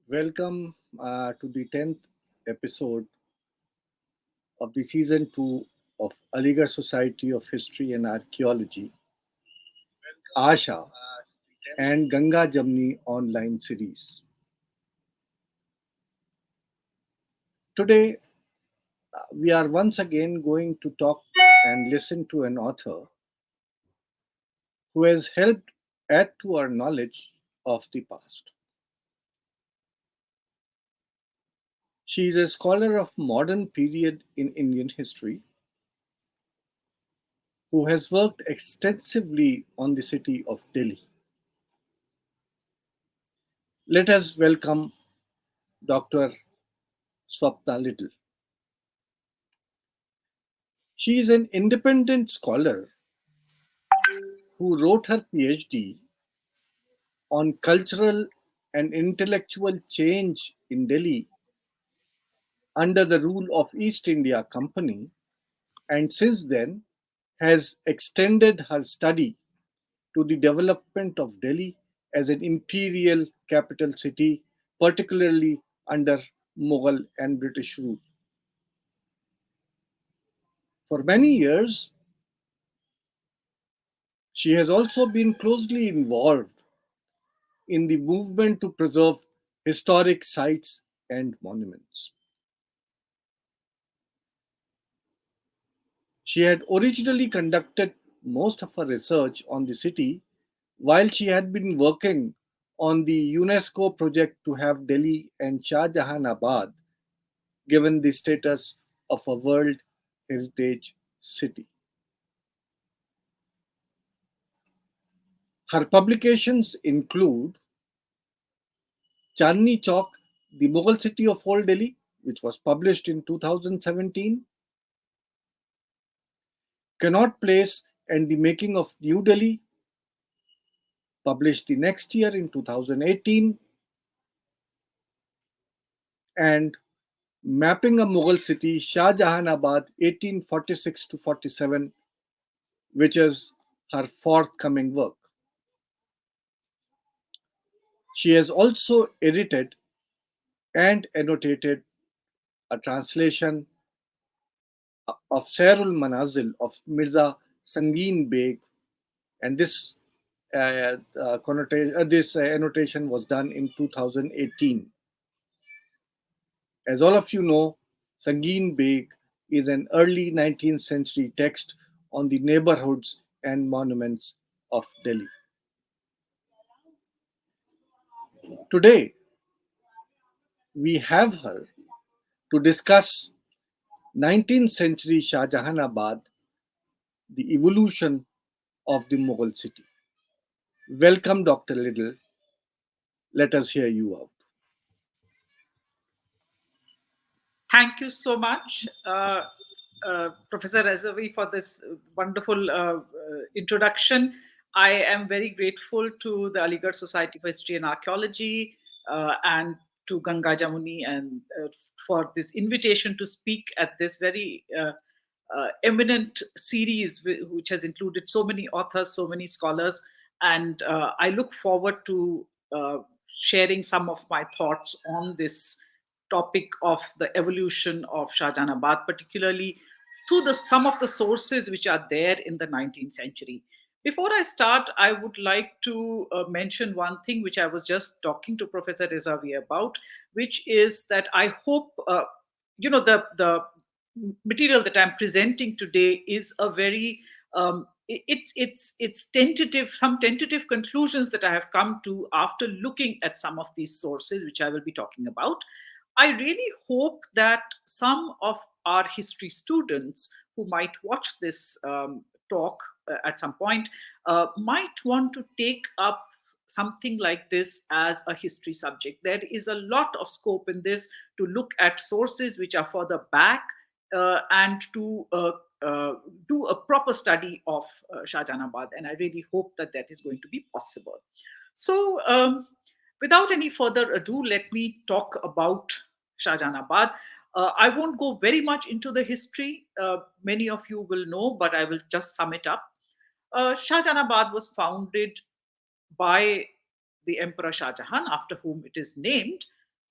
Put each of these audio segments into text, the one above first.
Welcome to the 10th episode of the season 2 of Aligarh Society of History and Archaeology, ASHA, and Ganga Jamni online series. Today, we are once again going to talk and listen to an author who has helped add to our knowledge of the past. She is a scholar of modern period in Indian history who has worked extensively on the city of Delhi. Let us welcome Dr. Swapna Liddle. She is an independent scholar who wrote her PhD on cultural and intellectual change in Delhi under the rule of East India Company, and since then has extended her study to the development of Delhi as an imperial capital city, particularly under Mughal and British rule. For many years, she has also been closely involved in the movement to preserve historic sites and monuments. She had originally conducted most of her research on the city while she had been working on the UNESCO project to have Delhi and Shahjahanabad given the status of a World Heritage City. Her publications include Chandni Chowk, The Mughal City of Old Delhi, which was published in 2017, Connaught Place and the Making of New Delhi, published the next year in 2018, and Mapping a Mughal City, Shahjahanabad 1846 to 47, which is her forthcoming work. She has also edited and annotated a translation of Sairul Manazil of Mirza Sangeen Beg, and this annotation was done in 2018. As all of you know, Sangeen Beg is an early 19th century text on the neighborhoods and monuments of Delhi. Today, we have her to discuss 19th century Shahjahanabad, the evolution of the Mughal city. Welcome, Dr. Liddle. Let us hear you out. Thank you so much, Professor Rezavi, for this wonderful introduction. I am very grateful to the Aligarh Society for History and Archaeology and to Ganga Jamuni and for this invitation to speak at this very eminent series, which has included so many authors, so many scholars. And I look forward to sharing some of my thoughts on this topic of the evolution of Shahjahanabad, particularly through some of the sources which are there in the 19th century. Before I start, I would like to mention one thing which I was just talking to Professor Rezavi about, which is that I hope the material that I'm presenting today is a very it's tentative, some tentative conclusions that I have come to after looking at some of these sources which I will be talking about. I really hope that some of our history students who might watch this talk at some point might want to take up something like this as a history subject. There is a lot of scope in this to look at sources which are further back and to do a proper study of Shahjahanabad. And I really hope that that is going to be possible. So, without any further ado, let me talk about Shahjahanabad. I won't go very much into the history. Many of you will know, but I will just sum it up. Shahjahanabad was founded by the Emperor Shah Jahan, after whom it is named,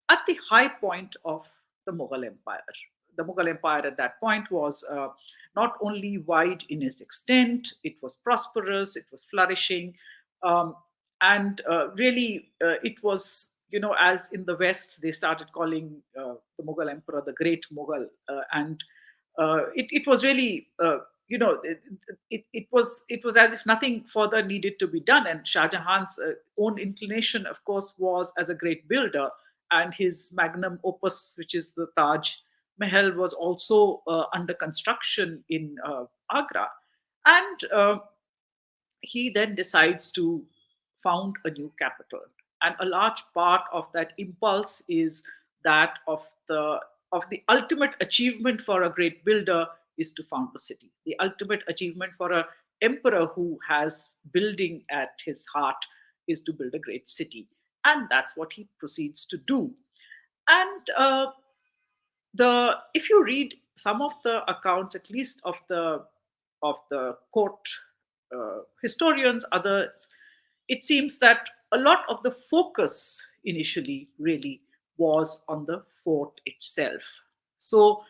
at the high point of the Mughal Empire. The Mughal Empire at that point was not only wide in its extent, it was prosperous, it was flourishing, um, and really it was, as in the West, they started calling the Mughal Emperor the Great Mughal, and it was really. It was as if nothing further needed to be done, and Shah Jahan's own inclination, of course, was as a great builder, and his magnum opus, which is the Taj Mahal, was also under construction in Agra. And he then decides to found a new capital. And a large part of that impulse is that of the ultimate achievement for a great builder is to found a city. The ultimate achievement for a emperor who has building at his heart is to build a great city. And that's what he proceeds to do. And the if you read some of the accounts, at least of the court historians, others, it seems that a lot of the focus initially really was on the fort itself. So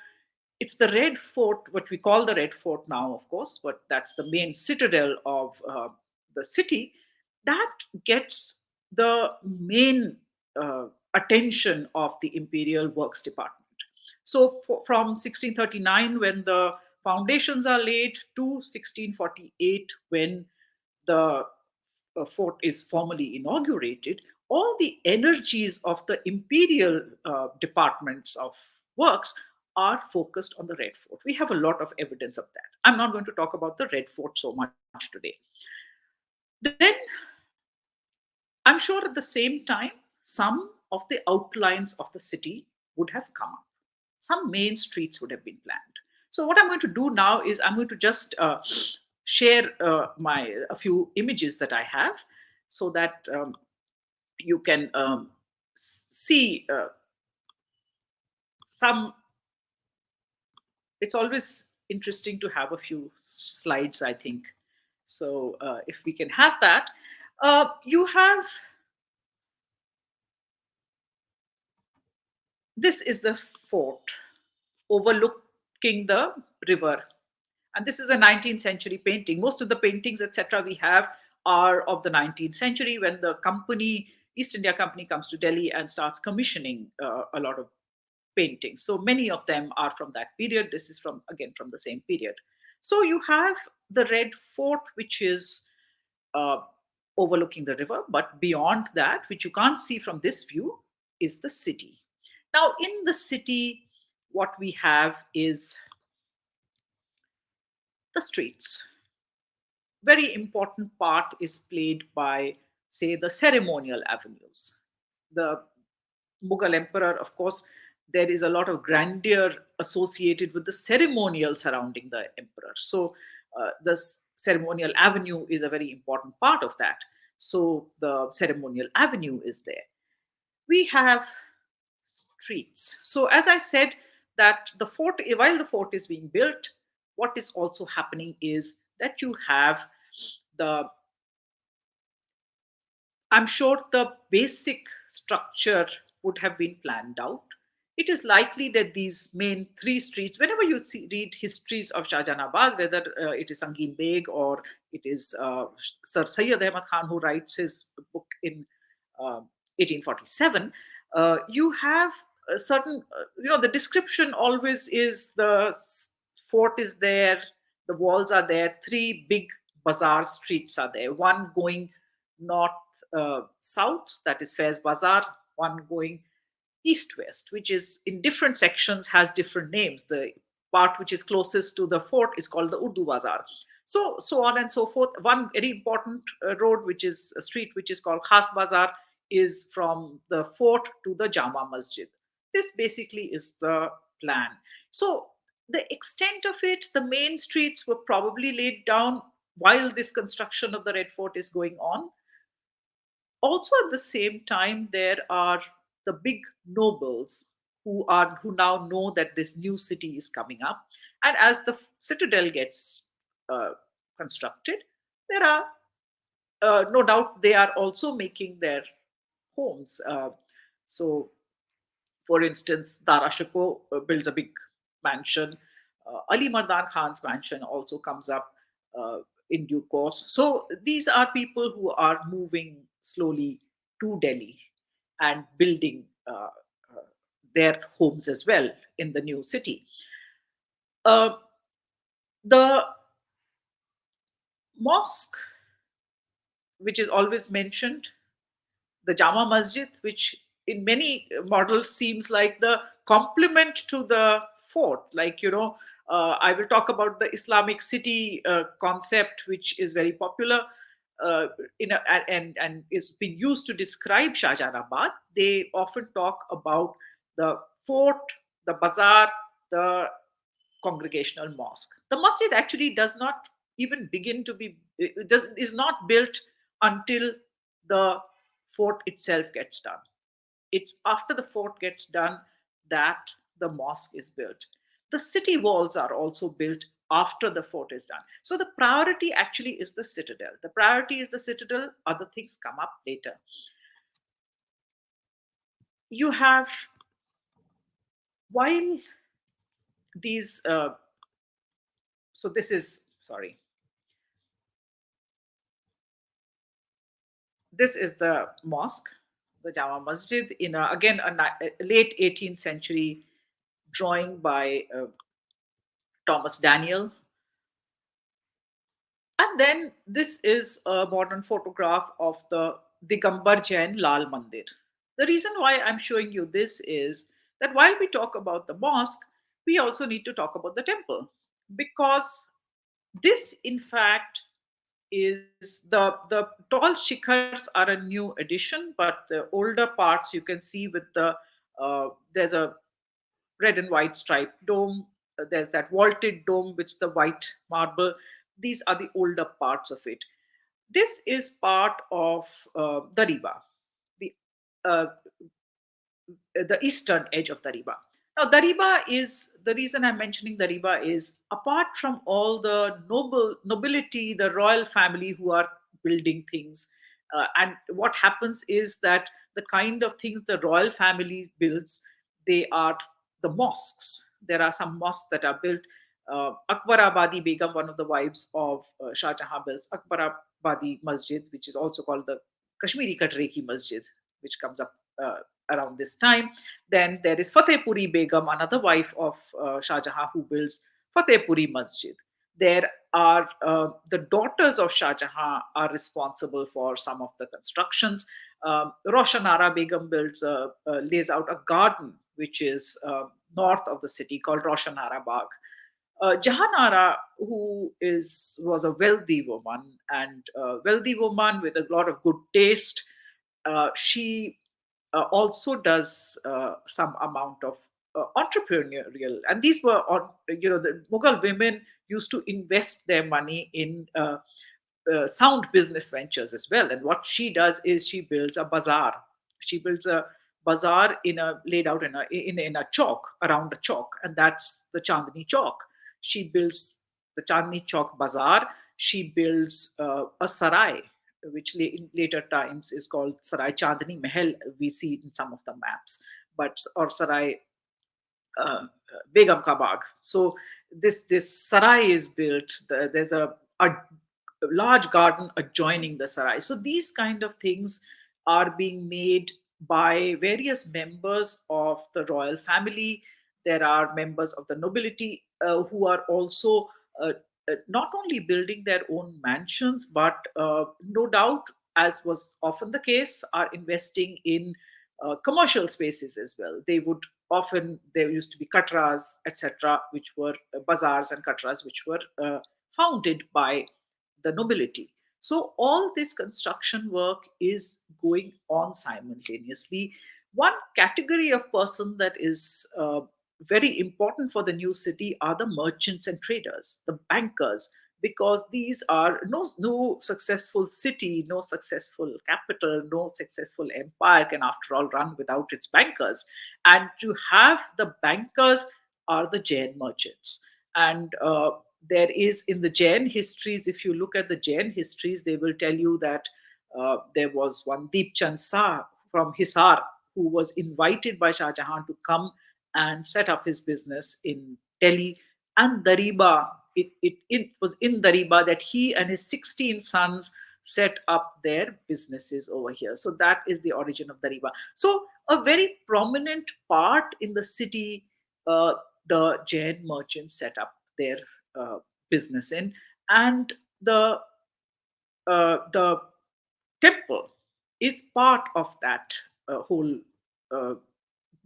it's the Red Fort, what we call the Red Fort now, of course, but that's the main citadel of the city, that gets the main attention of the Imperial Works Department. So from 1639, when the foundations are laid, to 1648, when the fort is formally inaugurated, all the energies of the imperial departments of works are focused on the Red Fort. We have a lot of evidence of that. I'm not going to talk about the Red Fort so much today. Then I'm sure at the same time, some of the outlines of the city would have come up. Some main streets would have been planned. So what I'm going to do now is I'm going to just share my a few images that I have, so that you can see some. It's always interesting to have a few slides, I think. So if we can have that, you have, this is the fort overlooking the river. And this is a 19th century painting. Most of the paintings, etc., we have are of the 19th century, when the company, East India Company, comes to Delhi and starts commissioning a lot of paintings. So many of them are from that period. This is from, again, from the same period. So you have the Red Fort, which is uh, overlooking the river, but beyond that, which you can't see from this view, is the city. Now, in the city, what we have is the streets. Very important part is played by, say, the ceremonial avenues. The Mughal emperor, of course, there is a lot of grandeur associated with the ceremonial surrounding the emperor. So, the ceremonial avenue is a very important part of that. So, the ceremonial avenue is there. We have streets. So, as I said, that the fort, while the fort is being built, what is also happening is that you have the, I'm sure the basic structure would have been planned out. It is likely that these main three streets, whenever you read histories of Shahjahanabad, whether it is Sangin Beg or it is Sir Sayyid Ahmad Khan, who writes his book in 1847, you have a certain, the description always is the fort is there, the walls are there, three big bazaar streets are there, one going north south, that is Faiz Bazaar, one going east west, which is in different sections has different names. The part which is closest to the fort is called the Urdu Bazaar. So on and so forth. One very important road, which is a street which is called Khas Bazaar, is from the fort to the Jama Masjid. This basically is the plan. So the extent of it, the main streets were probably laid down while this construction of the Red Fort is going on. Also at the same time, there are the big nobles who now know that this new city is coming up, and as the citadel gets uh, constructed, there are no doubt they are also making their homes. So For instance, Dara Shikoh builds a big mansion. Ali Mardan Khan's mansion also comes up in due course. So these are people who are moving slowly to Delhi and building their homes as well in the new city. Uh, the mosque, which is always mentioned, the Jama Masjid, which in many models seems like the complement to the fort. Like, I will talk about the Islamic city concept, which is very popular and is being used to describe Shahjahanabad. They often talk about the fort, the bazaar, the congregational mosque. The masjid actually does not even begin to be, it does, is not built until the fort itself gets done. It's after the fort gets done that the mosque is built. The city walls are also built after the fort is done. So the priority actually is the citadel. The priority is the citadel, other things come up later. You have, while these, so this is, sorry, this is the mosque, the Jama Masjid, in again a late 18th century drawing by Thomas Daniel. And then this is a modern photograph of the Digambar Jain Lal Mandir. The reason why I'm showing you this is that while we talk about the mosque, we also need to talk about the temple, because this, in fact, is the tall shikhars are a new addition, but the older parts you can see with there's a red and white striped dome. There's that vaulted dome with the white marble. These are the older parts of it. This is part of Dariba, the uh, the eastern edge of Dariba. Now, Dariba is the reason I'm mentioning Dariba is apart from all the nobility, the royal family who are building things, and what happens is that the kind of things the royal family builds, they are the mosques. There are some mosques that are built. Akbarabadi Begum, one of the wives of Shah Jahan, builds Akbarabadi Masjid, which is also called the Kashmiri Katreki Masjid, which comes up around this time. Then there is Fatehpuri Begum, another wife of Shah Jahan, who builds Fatehpuri Masjid. There are the daughters of Shah Jahan are responsible for some of the constructions. Roshanara Begum lays out a garden which is north of the city called Roshanara Bagh. Jahanara, who was a wealthy woman and a wealthy woman with a lot of good taste, she also does some amount of entrepreneurial, and these were on, the Mughal women used to invest their money in sound business ventures as well. And what she does is she builds a bazaar. She builds a bazaar in a laid out in a chalk, around a chalk, and that's the Chandni Chalk. She builds the Chandni Chowk Bazaar. She builds a sarai, which in later times is called Sarai Chandni Mahal. We see it in some of the maps, but or Sarai Begum Ka Bagh. So this sarai is built. There's a large garden adjoining the sarai. So these kind of things are being made by various members of the royal family. There are members of the nobility who are also not only building their own mansions, but no doubt, as was often the case, are investing in commercial spaces as well. They would often, there used to be katras, etc., which were bazaars and katras, which were founded by the nobility. So all this construction work is going on simultaneously. One category of person that is very important for the new city are the merchants and traders, the bankers, because these are no successful city, no successful capital, no successful empire can after all run without its bankers. And to have the bankers are the Jain merchants. And there is in the Jain histories, if you look at the Jain histories, they will tell you that there was one Deep Chand Shah from Hisar, who was invited by Shah Jahan to come and set up his business in Delhi. And Dariba, it was in Dariba that he and his 16 sons set up their businesses over here. So that is the origin of Dariba. So a very prominent part in the city, uh, the Jain merchants set up their uh, business in, and the temple is part of that whole uh,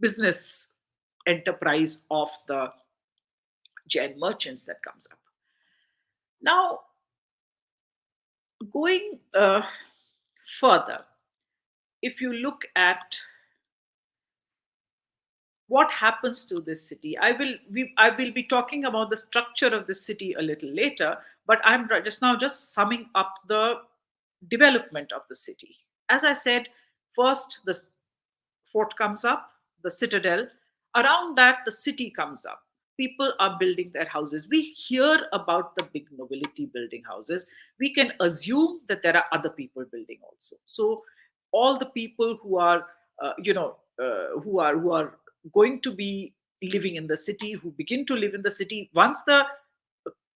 business enterprise of the Jain merchants that comes up. Now, going further, if you look at what happens to this city, I will be talking about the structure of the city a little later, but I'm just now just summing up the development of the city. As I said, first the fort comes up, the citadel. Around that, the city comes up. People are building their houses. We hear about the big nobility building houses. We can assume that there are other people building also. So, all the people who are, who are going to be living in the city, who begin to live in the city, once the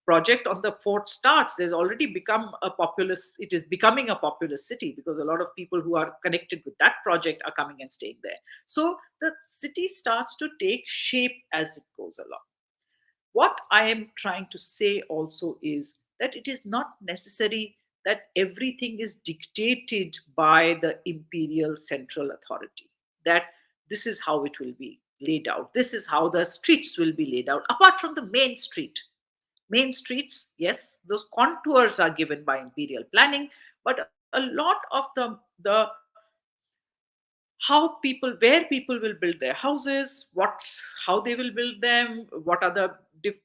project on the fort starts, there's already become a populous it is becoming a populous city, because a lot of people who are connected with that project are coming and staying there. So the city starts to take shape as it goes along. What I am trying to say also is that it is not necessary that everything is dictated by the imperial central authority, that this is how it will be laid out, this is how the streets will be laid out, apart from the main streets. Yes, those contours are given by imperial planning, but a lot of the how people where people will build their houses, what how they will build them, what are the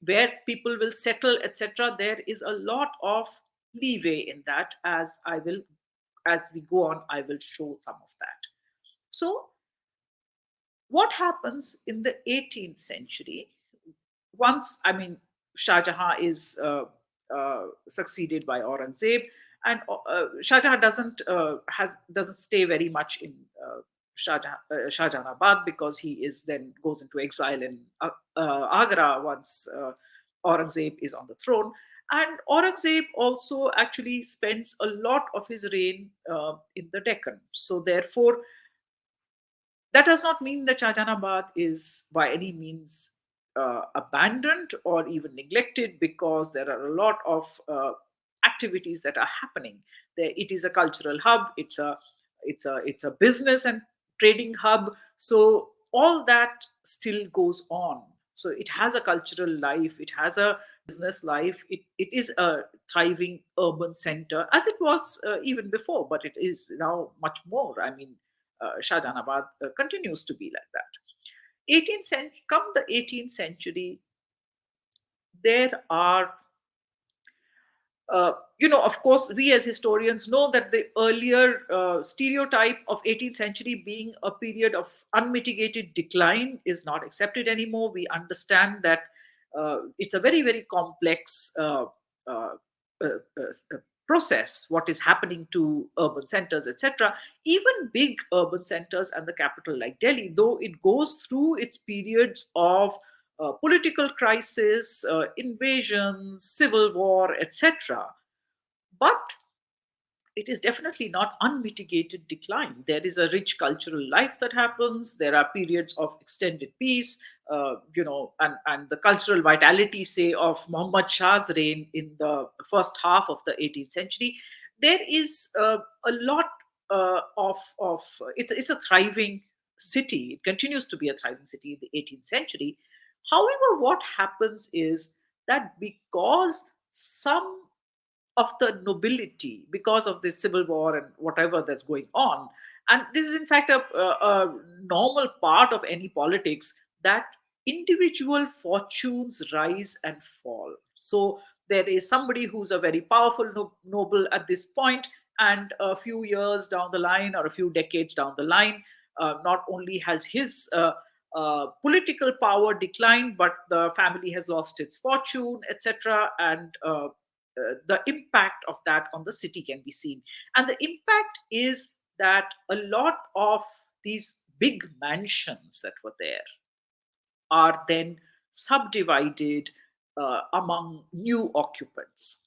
where people will settle, etc., there is a lot of leeway in that. As we go on, I will show some of that. So what happens in the 18th century, once, I mean, Shah Jahan is succeeded by Aurangzeb, and Shah Jahan doesn't stay very much in Shahjahanabad, because he is then goes into exile in Agra once Aurangzeb is on the throne. And Aurangzeb also actually spends a lot of his reign in the Deccan. So therefore, that does not mean that Shahjahanabad is by any means abandoned or even neglected, because there are a lot of activities that are happening there. It is a cultural hub. It's a business and trading hub. So all that still goes on. So it has a cultural life. It has a business life. It is a thriving urban center, as it was even before, but it is now much more. I mean, Shahjahanabad continues to be like that. 18th century, come the 18th century, there are, of course, we as historians know that the earlier stereotype of 18th century being a period of unmitigated decline is not accepted anymore. We understand that it's a very, very complex uh, process, what is happening to urban centers, etc. Even big urban centers and the capital like Delhi, though it goes through its periods of political crisis, invasions, civil war, etc. But it is definitely not unmitigated decline. There is a rich cultural life that happens. There are periods of extended peace, and the cultural vitality, say, of Muhammad Shah's reign in the first half of the 18th century. There is a lot of it's a thriving city. It continues to be a thriving city in the 18th century. However, what happens is that because some of the nobility, because of the civil war and whatever that's going on, and this is in fact a normal part of any politics, that individual fortunes rise and fall. So there is somebody who's a very powerful noble at this point, and a few years down the line or a few decades down the line, not only has his political power declined, but the family has lost its fortune, etc., and the impact of that on the city can be seen. And the impact is that a lot of these big mansions that were there are then subdivided among new occupants,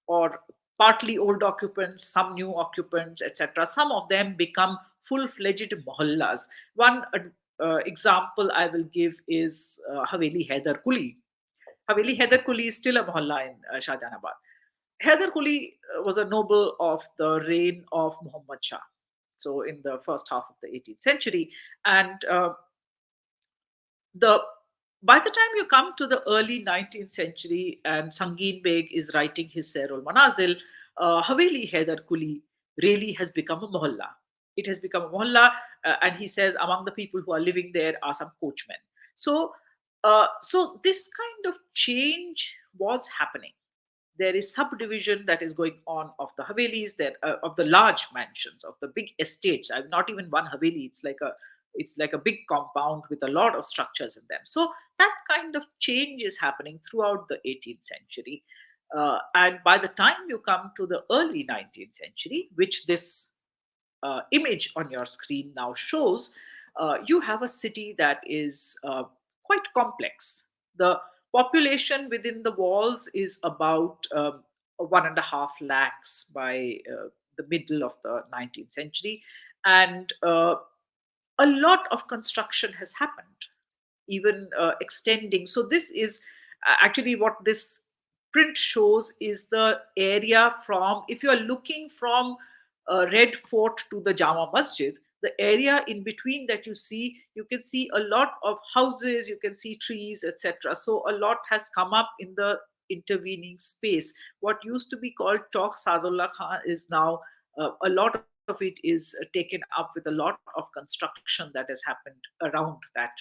or partly old occupants, some new occupants, etc. Some of them become full-fledged mohallas. One example I will give is Haveli Haider Kuli. Haveli Haider Kuli is still a mohalla in Shahjahanabad. Haider Kuli was a noble of the reign of Muhammad Shah, so in the first half of the 18th century. And the by the time you come to the early 19th century and Sangin Beg is writing his Sairul Manazil, Haveli Haider Kuli really has become a mohalla. It has become a mohalla, and he says among the people who are living there are some coachmen. So, so this kind of change was happening. There is subdivision that is going on of the havelis, that of the large mansions, of the big estates. I'm not even one haveli, it's like a big compound with a lot of structures in them. So that kind of change is happening throughout the 18th century. And by the time you come to the early 19th century, which this image on your screen now shows, you have a city that is quite complex. The population within the walls is about 1.5 lakhs by the middle of the 19th century. And a lot of construction has happened, even extending. So this is actually what this print shows is the area from, if you are looking from Red Fort to the Jama Masjid, the area in between that you can see a lot of houses, you can see trees, etc. So a lot has come up in the intervening space. What used to be called Chowk Sadullah Khan is now a lot of it is taken up with a lot of construction that has happened around that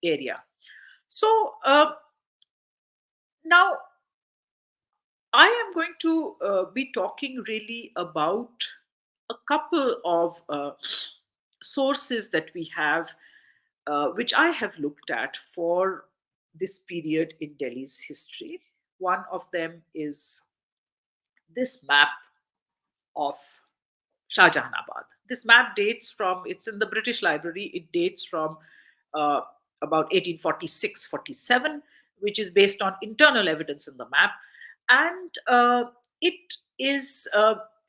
area. So now I am going to be talking really about a couple of sources that we have, which I have looked at for this period in Delhi's history. One of them is this map of Shahjahanabad. This map dates from, it's in the British Library, it dates from uh, about 1846-47, which is based on internal evidence in the map. And it is,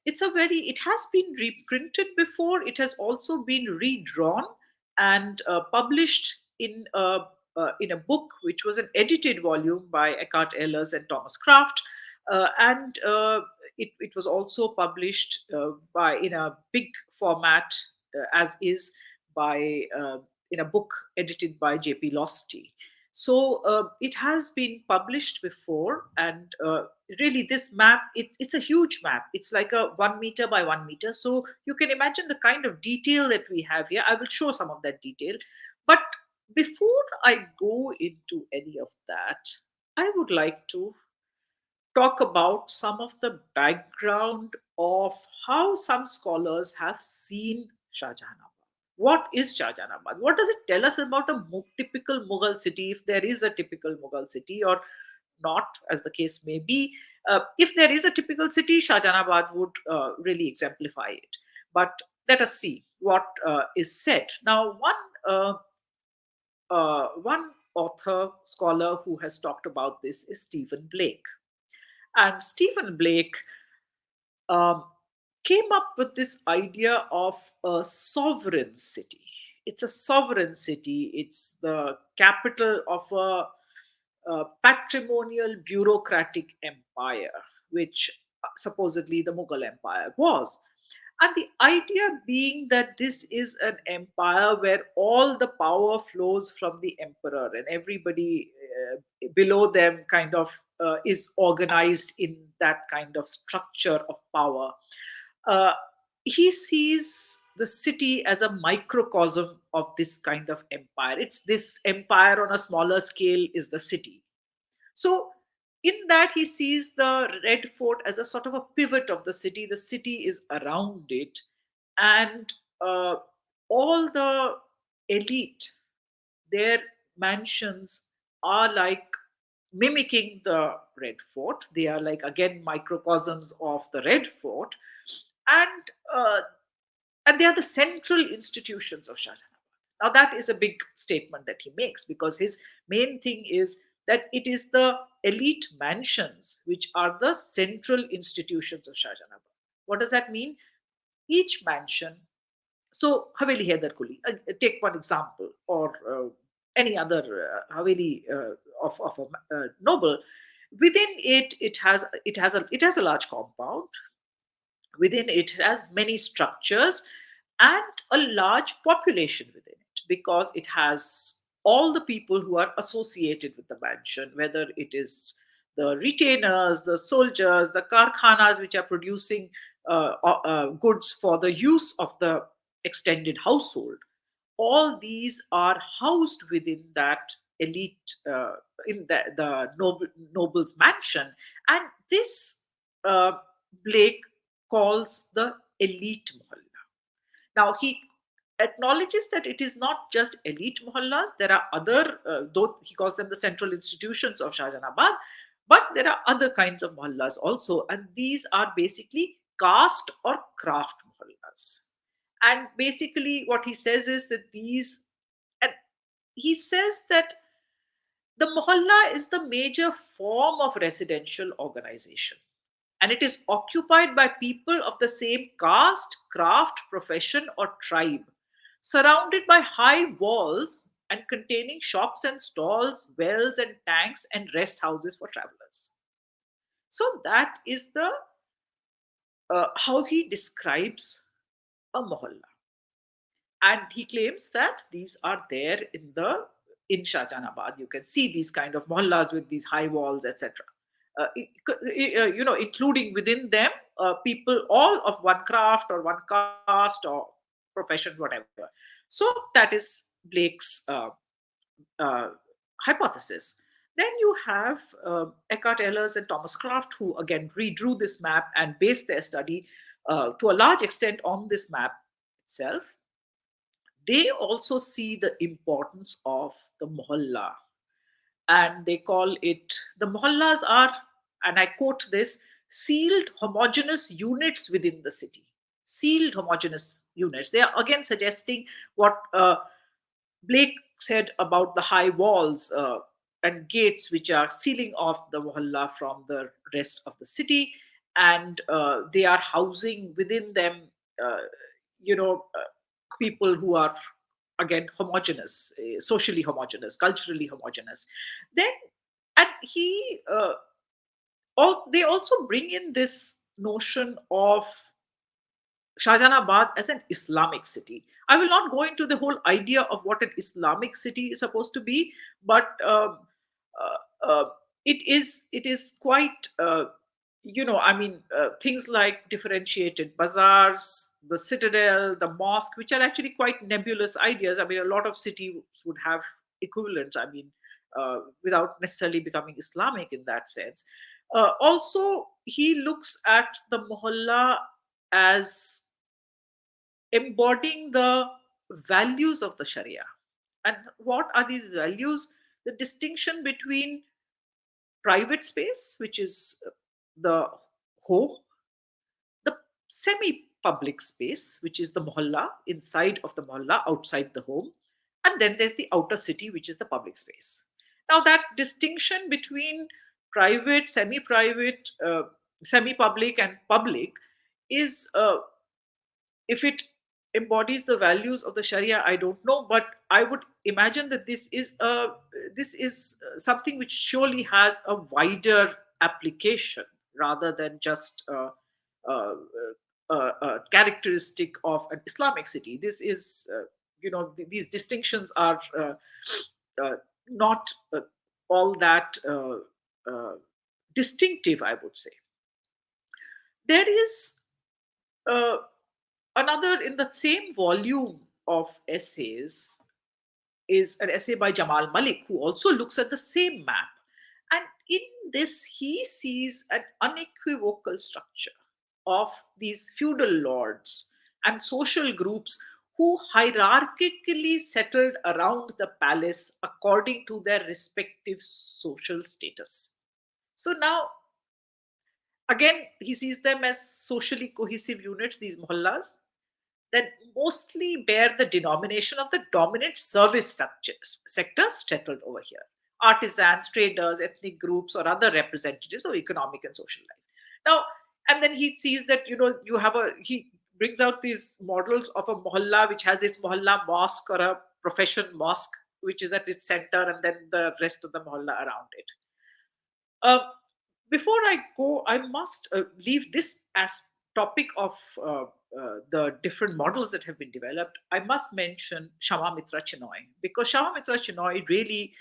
it's a very, it has been reprinted before, it has also been redrawn and published in a book, which was an edited volume by Eckhart Ehlers and Thomas Kraft. And it was also published by in a big format, as is by in a book edited by J.P. Losty. So it has been published before, and really this map, it's a huge map. It's like a 1 meter by 1 meter. So you can imagine the kind of detail that we have here. I will show some of that detail. But before I go into any of that, I would like to talk about some of the background of how some scholars have seen Shahjahanabad. What is Shahjahanabad? What does it tell us about a typical Mughal city, if there is a typical Mughal city or not, as the case may be? If there is a typical city, Shahjahanabad would really exemplify it. But let us see what is said. Now, one author, scholar who has talked about this is Stephen Blake. And Stephen Blake um, came up with this idea of a sovereign city. It's a sovereign city, it's the capital of a patrimonial bureaucratic empire, which supposedly the Mughal Empire was. And the idea being that this is an empire where all the power flows from the emperor, and everybody below them kind of is organized in that kind of structure of power. Uh, he sees the city as a microcosm of this kind of empire. It's this empire on a smaller scale is the city. So, in that, he sees the Red Fort as a sort of a pivot of the city. The city is around it, and all the elite, their mansions are like mimicking the Red Fort. They are like, again, microcosms of the Red Fort. And and they are the central institutions of Shahjahanabad. Now, that is a big statement that he makes, because his main thing is that it is the elite mansions which are the central institutions of Shahjahanabad. What does that mean? Each mansion, so Haveli Haider Kuli, take one example, or any other Haveli of a noble. Within it, it has a large compound. Within it has many structures and a large population within it, because it has all the people who are associated with the mansion, whether it is the retainers, the soldiers, the karkhanas which are producing goods for the use of the extended household. All these are housed within that elite, in the noble's mansion. And this, uh, Blake calls the elite mohalla. Now, he acknowledges that it is not just elite mohallas. There are other, though he calls them the central institutions of Shahjahanabad, but there are other kinds of mohallas also. And these are basically caste or craft mohallas. And basically, what he says is that and he says that the mohalla is the major form of residential organization, and it is occupied by people of the same caste, craft, profession, or tribe, surrounded by high walls and containing shops and stalls, wells and tanks, and rest houses for travelers. So that is the how he describes a mohalla. And he claims that these are there in Shahjahanabad. You can see these kind of mohallas with these high walls, etc. Including within them people all of one craft or one caste or profession, whatever. So that is Blake's uh, hypothesis. Then you have Eckhart Ehlers and Thomas Kraft, who again redrew this map and based their study to a large extent on this map itself. They also see the importance of the mohalla, and they call it, the mohallas are, and I quote this, sealed homogeneous units within the city. Sealed homogeneous units. They are again suggesting what Blake said about the high walls and gates which are sealing off the mohalla from the rest of the city, and they are housing within them, uh, you know, uh, people who are again homogeneous, socially homogeneous, culturally homogeneous. Then, and they also bring in this notion of Shahjahanabad as an Islamic city. I will not go into the whole idea of what an Islamic city is supposed to be, but it is quite, I mean, things like differentiated bazaars, the citadel, the mosque, which are actually quite nebulous ideas. I mean, a lot of cities would have equivalents. I mean, without necessarily becoming Islamic in that sense. Also, he looks at the mohalla as embodying the values of the Sharia. And what are these values? The distinction between private space, which is the home, the semi public space, which is the mohalla, inside of the mohalla, outside the home, and then there's the outer city, which is the public space. Now, that distinction between private, semi private, semi public, and public is, if it embodies the values of the Sharia, I don't know, but I would imagine that this is something which surely has a wider application rather than just uh, characteristic of an Islamic city. This is, these distinctions are uh, not all that uh, distinctive, I would say. There is uh, another, in the same volume of essays, is an essay by Jamal Malik, who also looks at the same map. And in this, he sees an unequivocal structure of these feudal lords and social groups who hierarchically settled around the palace according to their respective social status. So now, again, he sees them as socially cohesive units, these mohallas. that mostly bear the denomination of the dominant service sectors settled over here: artisans, traders, ethnic groups, or other representatives of economic and social life. Now, and then he sees that, he brings out these models of a mohalla which has its mohalla mosque or a profession mosque, which is at its center, and then the rest of the mohalla around it. uh, Before I go, I must leave this as topic of the different models that have been developed. I must mention Shama Mitra Chinoy, because Shama Mitra Chinoy really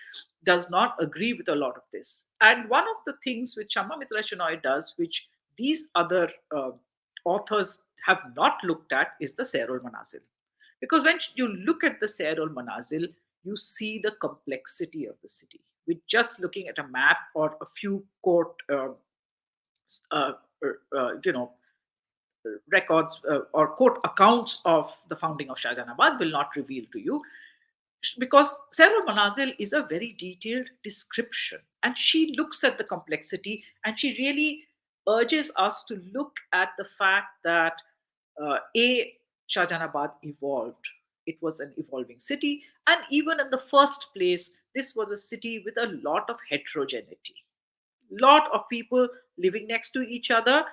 does not agree with a lot of this. And one of the things which Shama Mitra Chinoy does, which these other authors have not looked at, is the Serul Manazil. Because when you look at the Serul Manazil, you see the complexity of the city. With just looking at a map or a few court, uh, you know, records or court accounts of the founding of Shahjahanabad will not reveal to you, because Sarah Manazil is a very detailed description, and she looks at the complexity, and she really urges us to look at the fact that Shahjahanabad evolved. It was an evolving city, and even in the first place, this was a city with a lot of heterogeneity, lot of people living next to each other,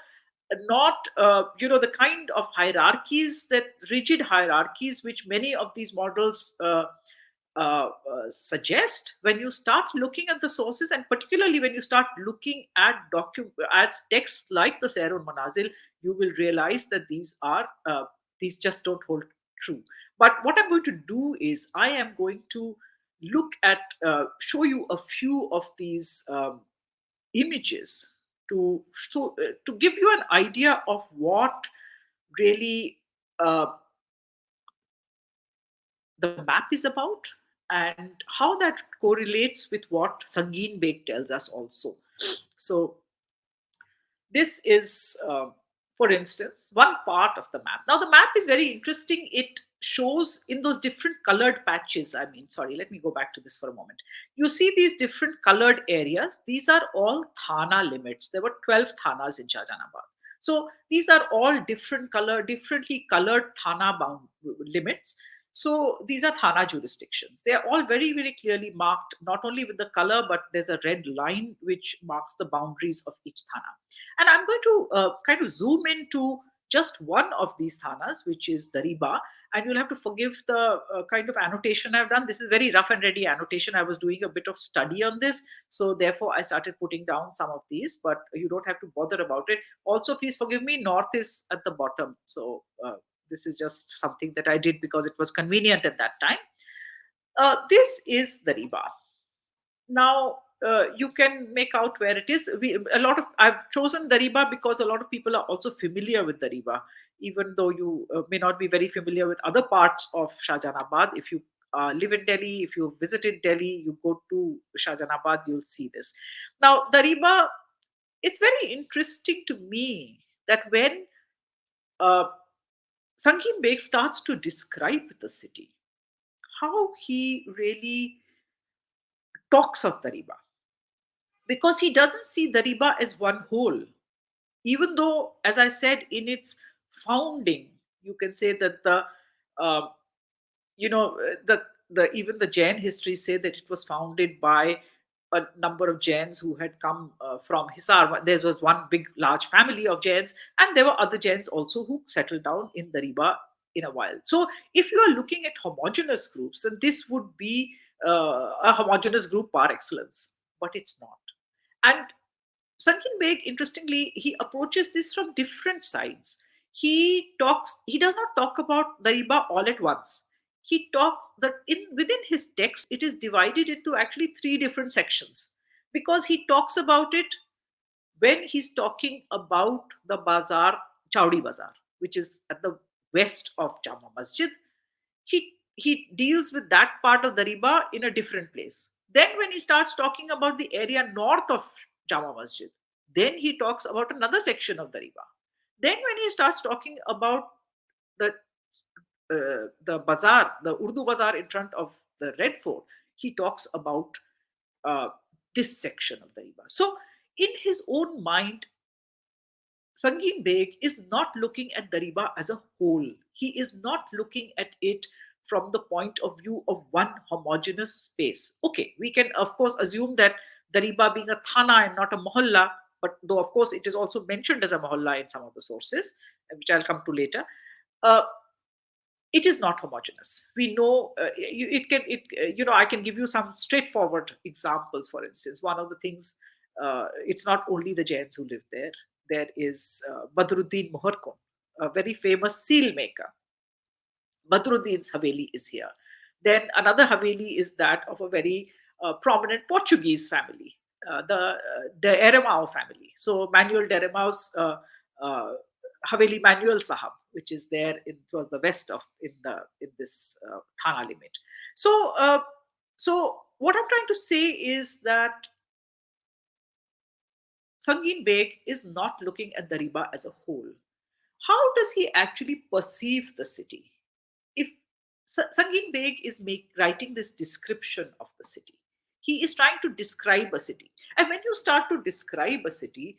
not the kind of hierarchies, that rigid hierarchies which many of these models suggest. When you start looking at the sources, and particularly when you start looking at as texts like the Serun Manazil, you will realize that these just don't hold true. But what I'm going to do is I am going to look at show you a few of these images to give you an idea of what really the map is about, and how that correlates with what Sangeen Beg tells us also. So this is, for instance, one part of the map. Now, the map is very interesting. It shows in those different colored patches. I mean, sorry, let me go back to this for a moment. You see these different colored areas. These are all Thana limits. There were 12 Thanas in Shahjahanabad. So these are all differently colored Thana bound limits. So these are Thana jurisdictions. They are all very, very clearly marked, not only with the color, but there's a red line which marks the boundaries of each Thana. And I'm going to kind of zoom into just one of these thanas, which is Dariba. And you'll have to forgive the kind of annotation I've done. This is very rough and ready annotation. I was doing a bit of study on this. So therefore, I started putting down some of these, but you don't have to bother about it. Also, please forgive me, north is at the bottom. So this is just something that I did because it was convenient at that time. This is Dariba. Now you can make out where it is. I've chosen Dariba because a lot of people are also familiar with Dariba, even though you may not be very familiar with other parts of Shahjahanabad. If you live in Delhi, if you visited Delhi, you go to Shahjahanabad, you'll see this. Now, Dariba, it's very interesting to me that when uh, Sankim Beg starts to describe the city, how he really talks of Dariba, because he doesn't see Dariba as one whole. Even though, as I said, in its founding, you can say that uh, the even the Jain histories say that it was founded by a number of Jains who had come from Hisar. There was one big, large family of Jains, and there were other Jains also who settled down in Dariba in a while. So, if you are looking at homogeneous groups, then this would be a homogeneous group par excellence, but it's not. And Sankin Beg, interestingly, he approaches this from different sides. He does not talk about Dariba all at once. He talks that within his text, it is divided into actually three different sections, because he talks about it when he's talking about the Bazaar, Chowdi Bazaar, which is at the west of Jama Masjid. He deals with that part of the riba in a different place. Then when he starts talking about the area north of Jama Masjid, then he talks about another section of the riba. Then when he starts talking about the the bazaar, the Urdu bazaar in front of the Red Fort, he talks about uh, this section of the riba. So in his own mind, Sangin Beg is not looking at Dariba as a whole. He is not looking at it from the point of view of one homogeneous space. Okay, we can of course assume that Dariba being a thana and not a mohalla, but though of course it is also mentioned as a mohalla in some of the sources, which I'll come to later. Uh, it is not homogeneous. We know I can give you some straightforward examples. For instance, one of the things, it's not only the Jains who live there. There is Badruddin Muharkon, a very famous seal maker. Badruddin's Haveli is here. Then another Haveli is that of a very prominent Portuguese family, the De Eremau family. So Manuel de Eremau's uh, Haveli Manuel Sahab, which is there towards the west of in this Thana limit. So so what I'm trying to say is that Sangin Beg is not looking at Dariba as a whole. How does he actually perceive the city? If Sangin Beg is writing this description of the city, he is trying to describe a city. And when you start to describe a city,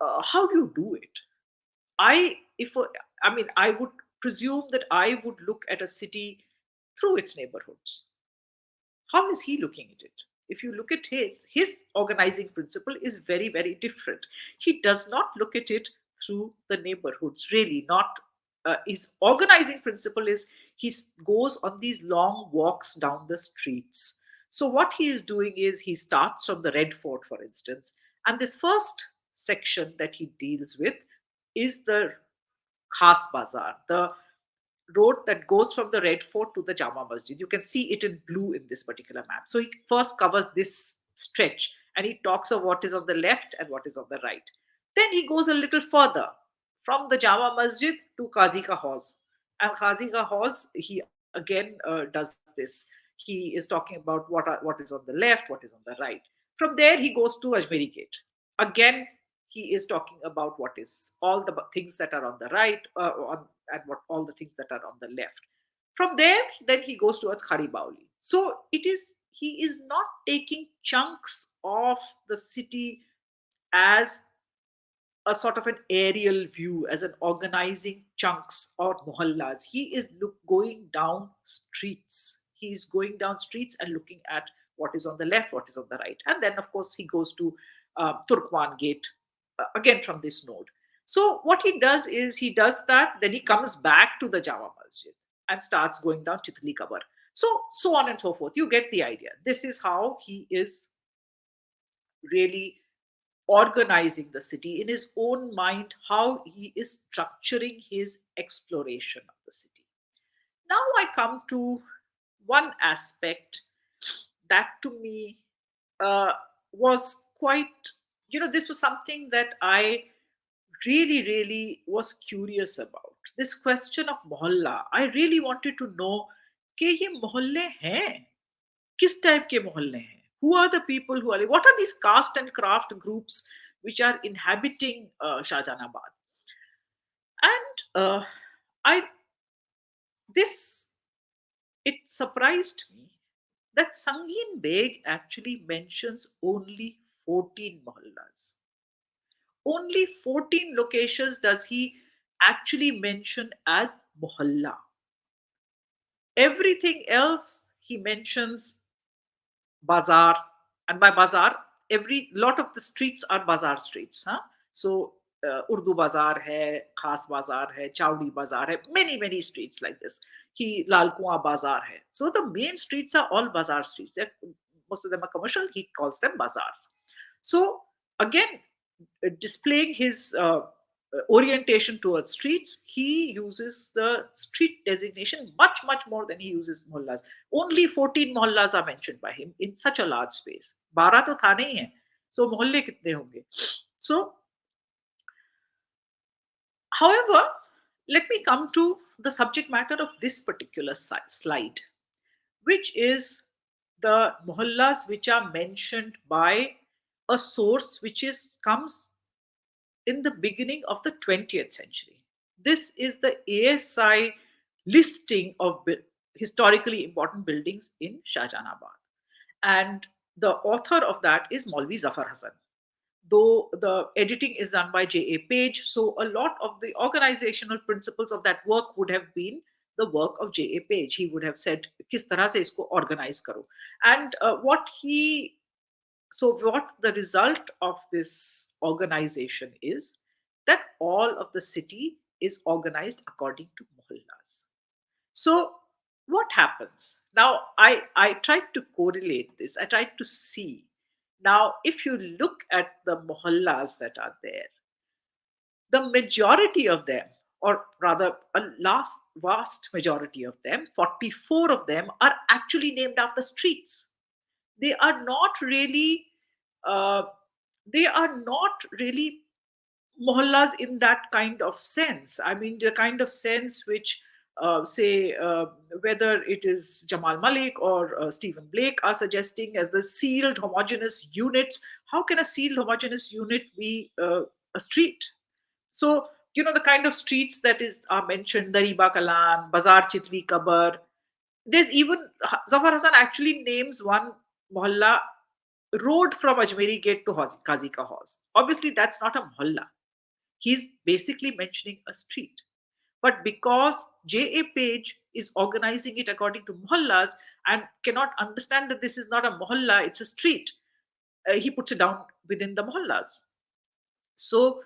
how do you do it? If I mean, I would presume that I would look at a city through its neighborhoods. How is he looking at it? If you look at his organizing principle is very, very different. He does not look at it through the neighborhoods, really not. His organizing principle is goes on these long walks down the streets. So what he is doing is he starts from the Red Fort, for instance, and this first section that he deals with is the Khas Bazaar, the road that goes from the Red Fort to the Jama Masjid. You can see it in blue in this particular map. So he first covers this stretch and he talks of what is on the left and what is on the right. Then he goes a little further from the Jama Masjid to Qazi Ka Hauz. And Qazi Ka Hauz, he again does this. He is talking about what is on the left, what is on the right. From there, he goes to Ajmeri Gate. Again, he is talking about what is all the things that are on the right and what all the things that are on the left. From there, then he goes towards Kharibauli. So he is not taking chunks of the city as a sort of an aerial view, as an organizing chunks or mohallas. He is going down streets. He is going down streets and looking at what is on the left, what is on the right. And then, of course, he goes to Turkwan Gate, again from this node. So what he does is he does that, then he comes back to the Jama Masjid and starts going down Chitli Kabar. So on and so forth. You get the idea. This is how he is really organizing the city in his own mind, how he is structuring his exploration of the city. Now I come to one aspect that to me uh, was quite, this was something that I really, really was curious about. This question of mohalla. I really wanted to know कि ये मोहल्ले हैं किस type के मोहल्ले हैं who are the people who are what are these caste and craft groups which are inhabiting Shahjahanabad. And I this it surprised me that Sangin Beg actually mentions only 14 mohallas. Only 14 locations does he actually mention as mohalla. Everything else he mentions bazaar, and by bazaar, every lot of the streets are bazaar streets. Huh? So Urdu bazaar hai, Khas bazaar hai, Chowdi bazaar hai, many streets like this. He Lal Kuan bazaar hai. So the main streets are all bazaar streets. Most of them are commercial. He calls them bazaars. So again, displaying his orientation towards streets, he uses the street designation much more than he uses mohallas. Only 14 mohallas are mentioned by him in such a large space. 12 तो था नहीं है. So मोहल्ले कितने होंगे? So, however, let me come to the subject matter of this particular slide, which is the mohallas which are mentioned by a source which comes in the beginning of the 20th century. This is the ASI listing of historically important buildings in Shahjahanabad. And the author of that is Maulvi Zafar Hasan. though the editing is done by J.A. Page. So a lot of the organizational principles of that work would have been the work of J.A. Page. He would have said, "Kis tarah se isko organize karo," and what the result of this organization is that all of the city is organized according to mohallas. So what happens now? I tried to correlate this. I tried to see. Now, if you look at the mohallas that are there, the majority of them, or rather a last vast majority of them, 44 of them, are actually named after streets. They are not really uh, they are not really mohallas in that kind of sense. I mean, the kind of sense which, say, whether it is Jamal Malik or Stephen Blake are suggesting as the sealed homogeneous units. How can a sealed homogeneous unit be a street? So, the kind of streets that is are mentioned, Dariba Kalan, Bazaar Chitli Kabar. There's even Zafar Hassan actually names one mohalla road from Ajmeri Gate to Qazi Ka Haus. Obviously, that's not a mohalla. He's basically mentioning a street. But because J.A. Page is organizing it according to mohallas and cannot understand that this is not a mohalla, it's a street, he puts it down within the mohallas. So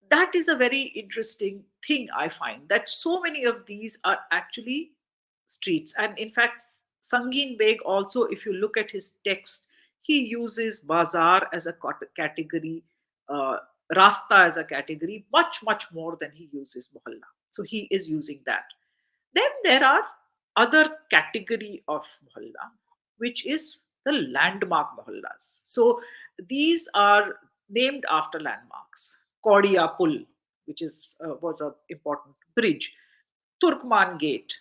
that is a very interesting thing, I find, that so many of these are actually streets. And in fact, Sangin Beg also, if you look at his text, he uses bazaar as a category, uh, rasta as a category, much more than he uses mohalla. So he is using that. Then there are other category of mohalla, which is the landmark mohallas. So these are named after landmarks. Kodia Pul, which is was an important bridge. Turkman Gate.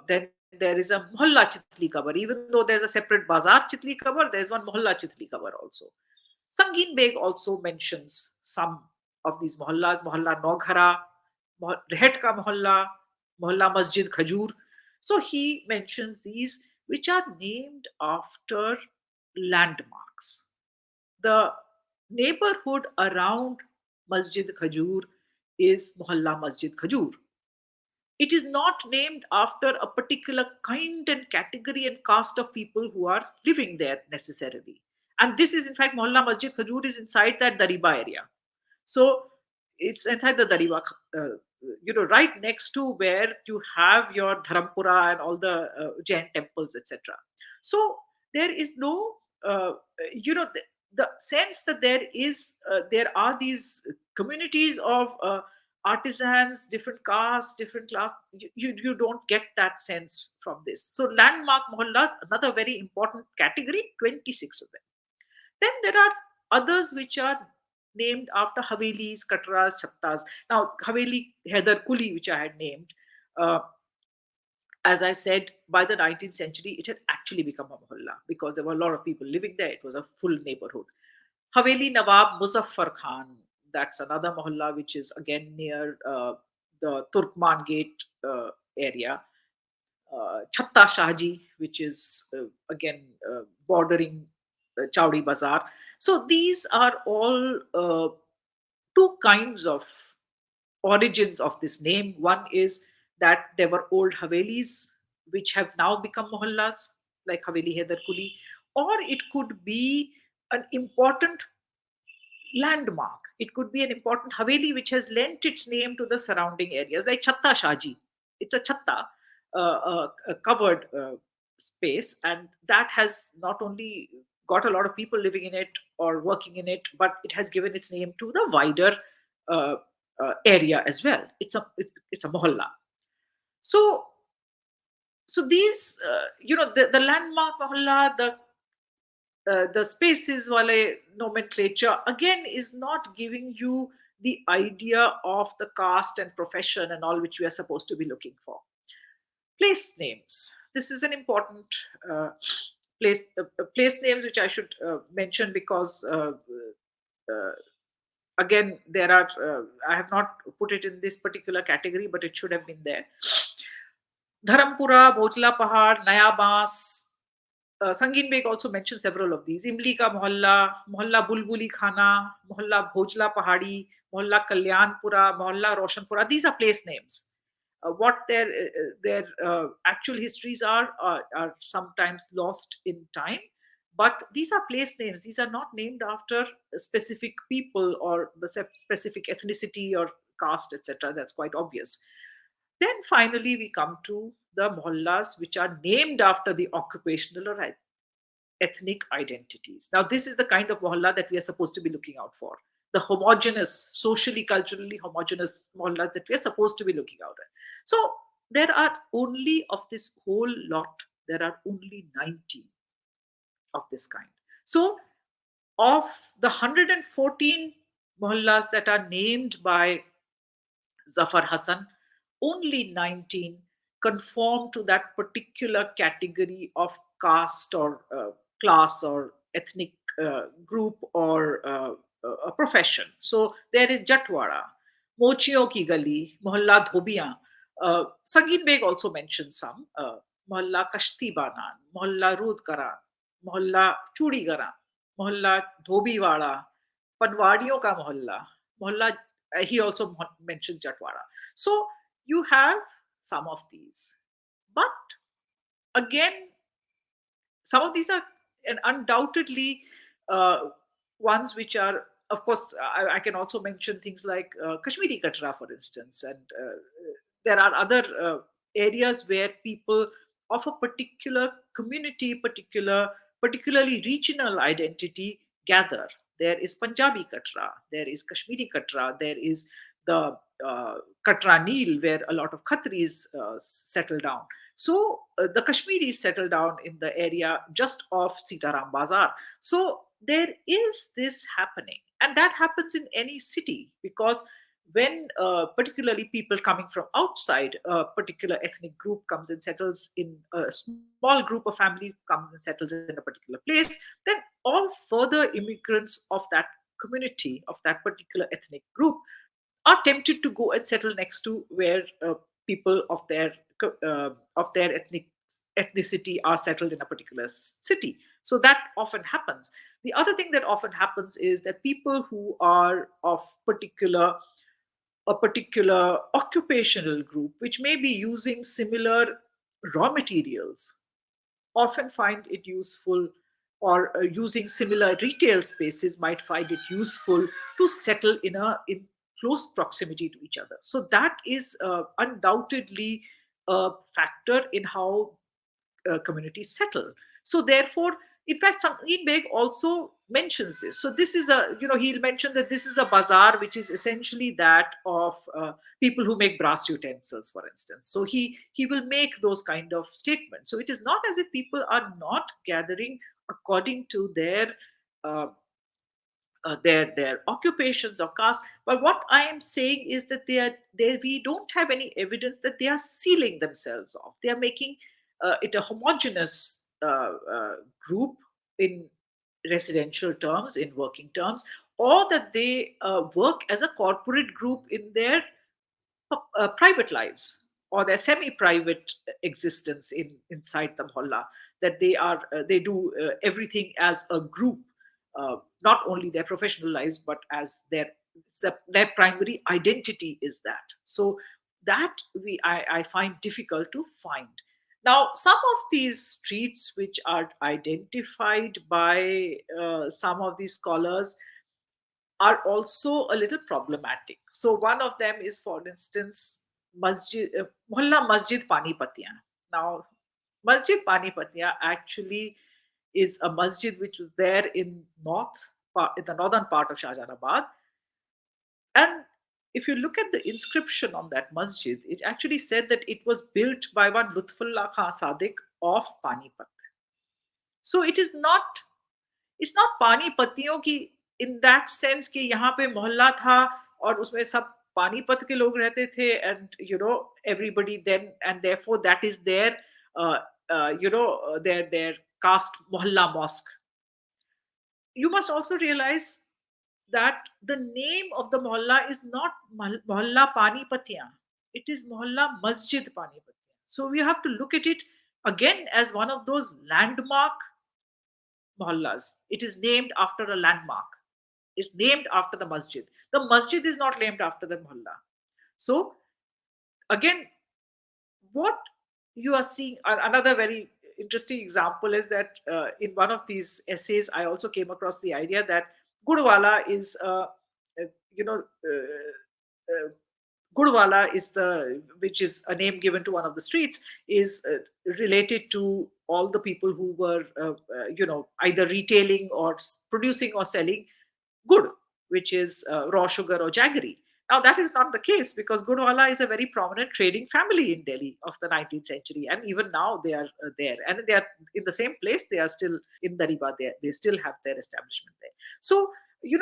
Then there is a Mohalla Chitli Kabar. Even though there's a separate Bazaar Chitli Kabar, there's one Mohalla Chitli Kabar also. Sangin Beg also mentions some of these mohallas: Mohalla Noghara, Rehet Ka Mohalla, Mohalla Masjid Khajur. So he mentions these, which are named after landmarks. The neighborhood around Masjid Khajur is Mohalla Masjid Khajur. It is not named after a particular kind and category and caste of people who are living there necessarily. And this is, in fact, Mohalla Masjid Khajur is inside that Dariba area. So it's inside the Dariba, right next to where you have your Dharampura and all the Jain temples, etc. So there is no, the sense that there are these communities of artisans, different castes, different class. You don't get that sense from this. So landmark mohallas, another very important category, 26 of them. Then there are others which are named after Havelis, Katras, Chattas. Now, Haveli Heather Kuli, which I had named, uh, as I said, by the 19th century, it had actually become a mohalla because there were a lot of people living there. It was a full neighborhood. Haveli Nawab Muzaffar Khan, that's another mohalla which is again near the Turkman Gate area. Chatta Shahji, which is again bordering Chowdi Bazaar. So these are all two kinds of origins of this name. One is that there were old Havelis which have now become mohallas, like Haveli Haider Kuli, or it could be an important landmark. It could be an important Haveli which has lent its name to the surrounding areas, like Chatta Shaji. It's a chatta, a covered space, and that has not only got a lot of people living in it or working in it, but it has given its name to the wider uh, area as well. It's a mohalla. So these, the landmark mohalla, the spaces wale nomenclature again is not giving you the idea of the caste and profession and all which we are supposed to be looking for. Place names. This is an important place names which I should mention because uh, again there are I have not put it in this particular category, but it should have been there. Dharampura, Bhotla Pahad, Naya Bas, Sangin Beg also mentioned several of these. Imli ka mohalla, mohalla Bulbuli Khana, mohalla Bhojla Pahadi, mohalla Kalyanpura, mohalla Roshanpura. These are place names. What their actual histories are sometimes lost in time, but these are place names. These are not named after specific people or the specific ethnicity or caste, etc. That's quite obvious. Then finally, we come to the mohallas, which are named after the occupational or ethnic identities. Now, this is the kind of mohalla that we are supposed to be looking out for. The homogeneous, socially, culturally homogeneous mohallas that we are supposed to be looking out at. So, there are only of this whole lot, there are only 90 of this kind. So, of the 114 mohallas that are named by Zafar Hassan, only 19 conform to that particular category of caste or class or ethnic group or a profession. So there is Jatwara, Mochiyo ki gali, Mohalla Dhobiyan. Sangin Beg also mentioned some. Mohalla Kashti Banan, Mohalla Rudkaran, Mohalla Chudigaran, Mohalla Dhobiwala, Panwadiyon ka Mohalla, Mohalla he also mentions Jatwara. So you have some of these. But again, some of these are and undoubtedly uh, ones which are, of course, I can also mention things like Kashmiri Katra, for instance, and there are other areas where people of a particular community, particularly regional identity gather. There is Punjabi Katra, there is Kashmiri Katra, there is the Katra Nil, where a lot of Khatris settle down. So the Kashmiris settle down in the area just off Sitaram Bazaar. So there is this happening, and that happens in any city because when particularly people coming from outside a particular ethnic group comes and settles in a small group of family comes and settles in a particular place, then all further immigrants of that community of that particular ethnic group are tempted to go and settle next to where people of their ethnicity are settled in a particular city. So that often happens. The other thing that often happens is that people who are of a particular occupational group, which may be using similar raw materials, often find it useful, or using similar retail spaces might find it useful to settle in close proximity to each other. So that is undoubtedly a factor in how communities settle. So therefore, in fact, Sangeet Beg also mentions this. So this is he'll mention that this is a bazaar, which is essentially that of people who make brass utensils, for instance. So he will make those kind of statements. So it is not as if people are not gathering according to uh, their occupations or caste. But what I am saying is that we don't have any evidence that they are sealing themselves off. They are making it a homogeneous group in residential terms, in working terms, or that they work as a corporate group in their private lives or their semi-private existence inside the mohalla, that they do everything as a group, not only their professional lives but as their primary identity is that. So that I find difficult to find. Now, some of these streets which are identified by some of these scholars are also a little problematic. So one of them is, for instance, Mohalla Masjid Panipatiya. Now, Masjid Panipatiya actually is a masjid which was there in the northern part of Shahjahanabad. And if you look at the inscription on that masjid, it actually said that it was built by one Lutfullah Khan Sadiq of Panipat. So it's not पानीपतियों की in that sense कि यहाँ पे मोहल्ला था और उसमें सब पानीपत के लोग रहते थे and everybody then and therefore that is there there caste mohalla mosque. You must also realize that the name of the mohalla is not mohalla Panipatiya. It is mohalla Masjid Panipatiya. So we have to look at it again as one of those landmark mohallas. It is named after a landmark. It's named after the masjid. The masjid is not named after the mohalla. So again, what you are seeing, another very interesting example is that in one of these essays, I also came across the idea that Gurwala is, you know, Gurwala is which is a name given to one of the streets, is related to all the people who were, either retailing or producing or selling good, which is raw sugar or jaggery. Now, that is not the case because Gurwala is a very prominent trading family in Delhi of the 19th century. And even now they are there. And they are in the same place. They are still in Dariba. They still have their establishment there. So,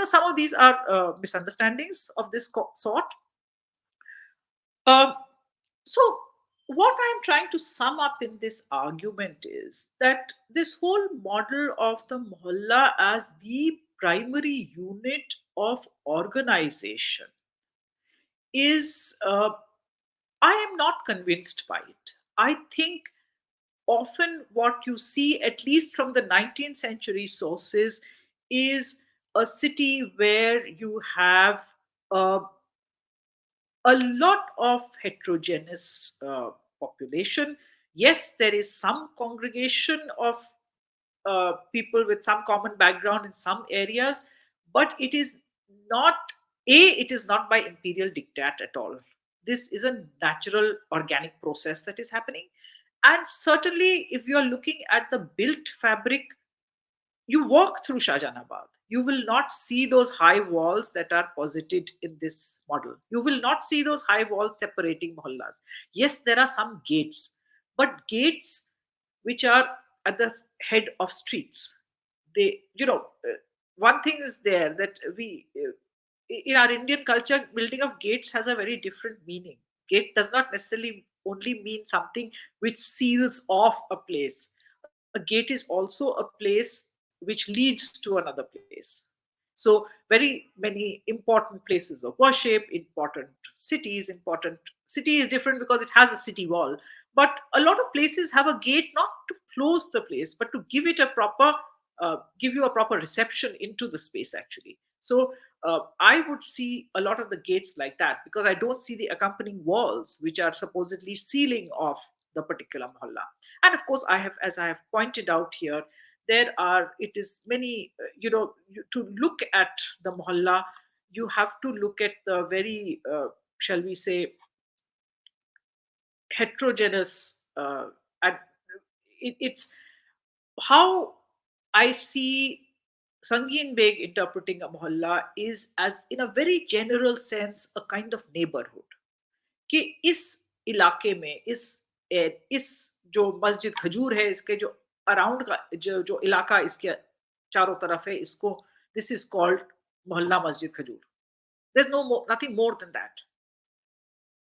some of these are misunderstandings of this sort. Um, so, what I'm trying to sum up in this argument is that this whole model of the mohalla as the primary unit of organization is, I am not convinced by it. I think often what you see, at least from the 19th century sources, is a city where you have a a lot of heterogeneous population. Yes, there is some congregation of people with some common background in some areas, but it is not it is not by imperial diktat at all. This is a natural organic process that is happening. And certainly, if you are looking at the built fabric, you walk through Shahjahanabad, you will not see those high walls that are posited in this model. You will not see those high walls separating mohallas. Yes, there are some gates, but gates which are at the head of streets. They, one thing is there that in our Indian culture, building of gates has a very different meaning. Gate does not necessarily only mean something which seals off a place. A gate is also a place which leads to another place. So, very many important places of worship, important cities, important city is different because it has a city wall. But a lot of places have a gate not to close the place, but to give it a proper, give you a proper reception into the space actually. So I would see a lot of the gates like that because I don't see the accompanying walls which are supposedly sealing off the particular mohalla. And of course, as I have pointed out here, there are it is many to look at the mohalla, you have to look at the very shall we say heterogeneous and it's how I see Sangin Beg interpreting a mohalla is as in a very general sense a kind of neighborhood कि इस इलाके में इस जो मस्जिद खजूर है इसके जो अराउंड का जो जो इलाका इसके चारों तरफ है इसको दिस इज कॉल्ड मोहल्ला मस्जिद खजूर there's no more, nothing more than that.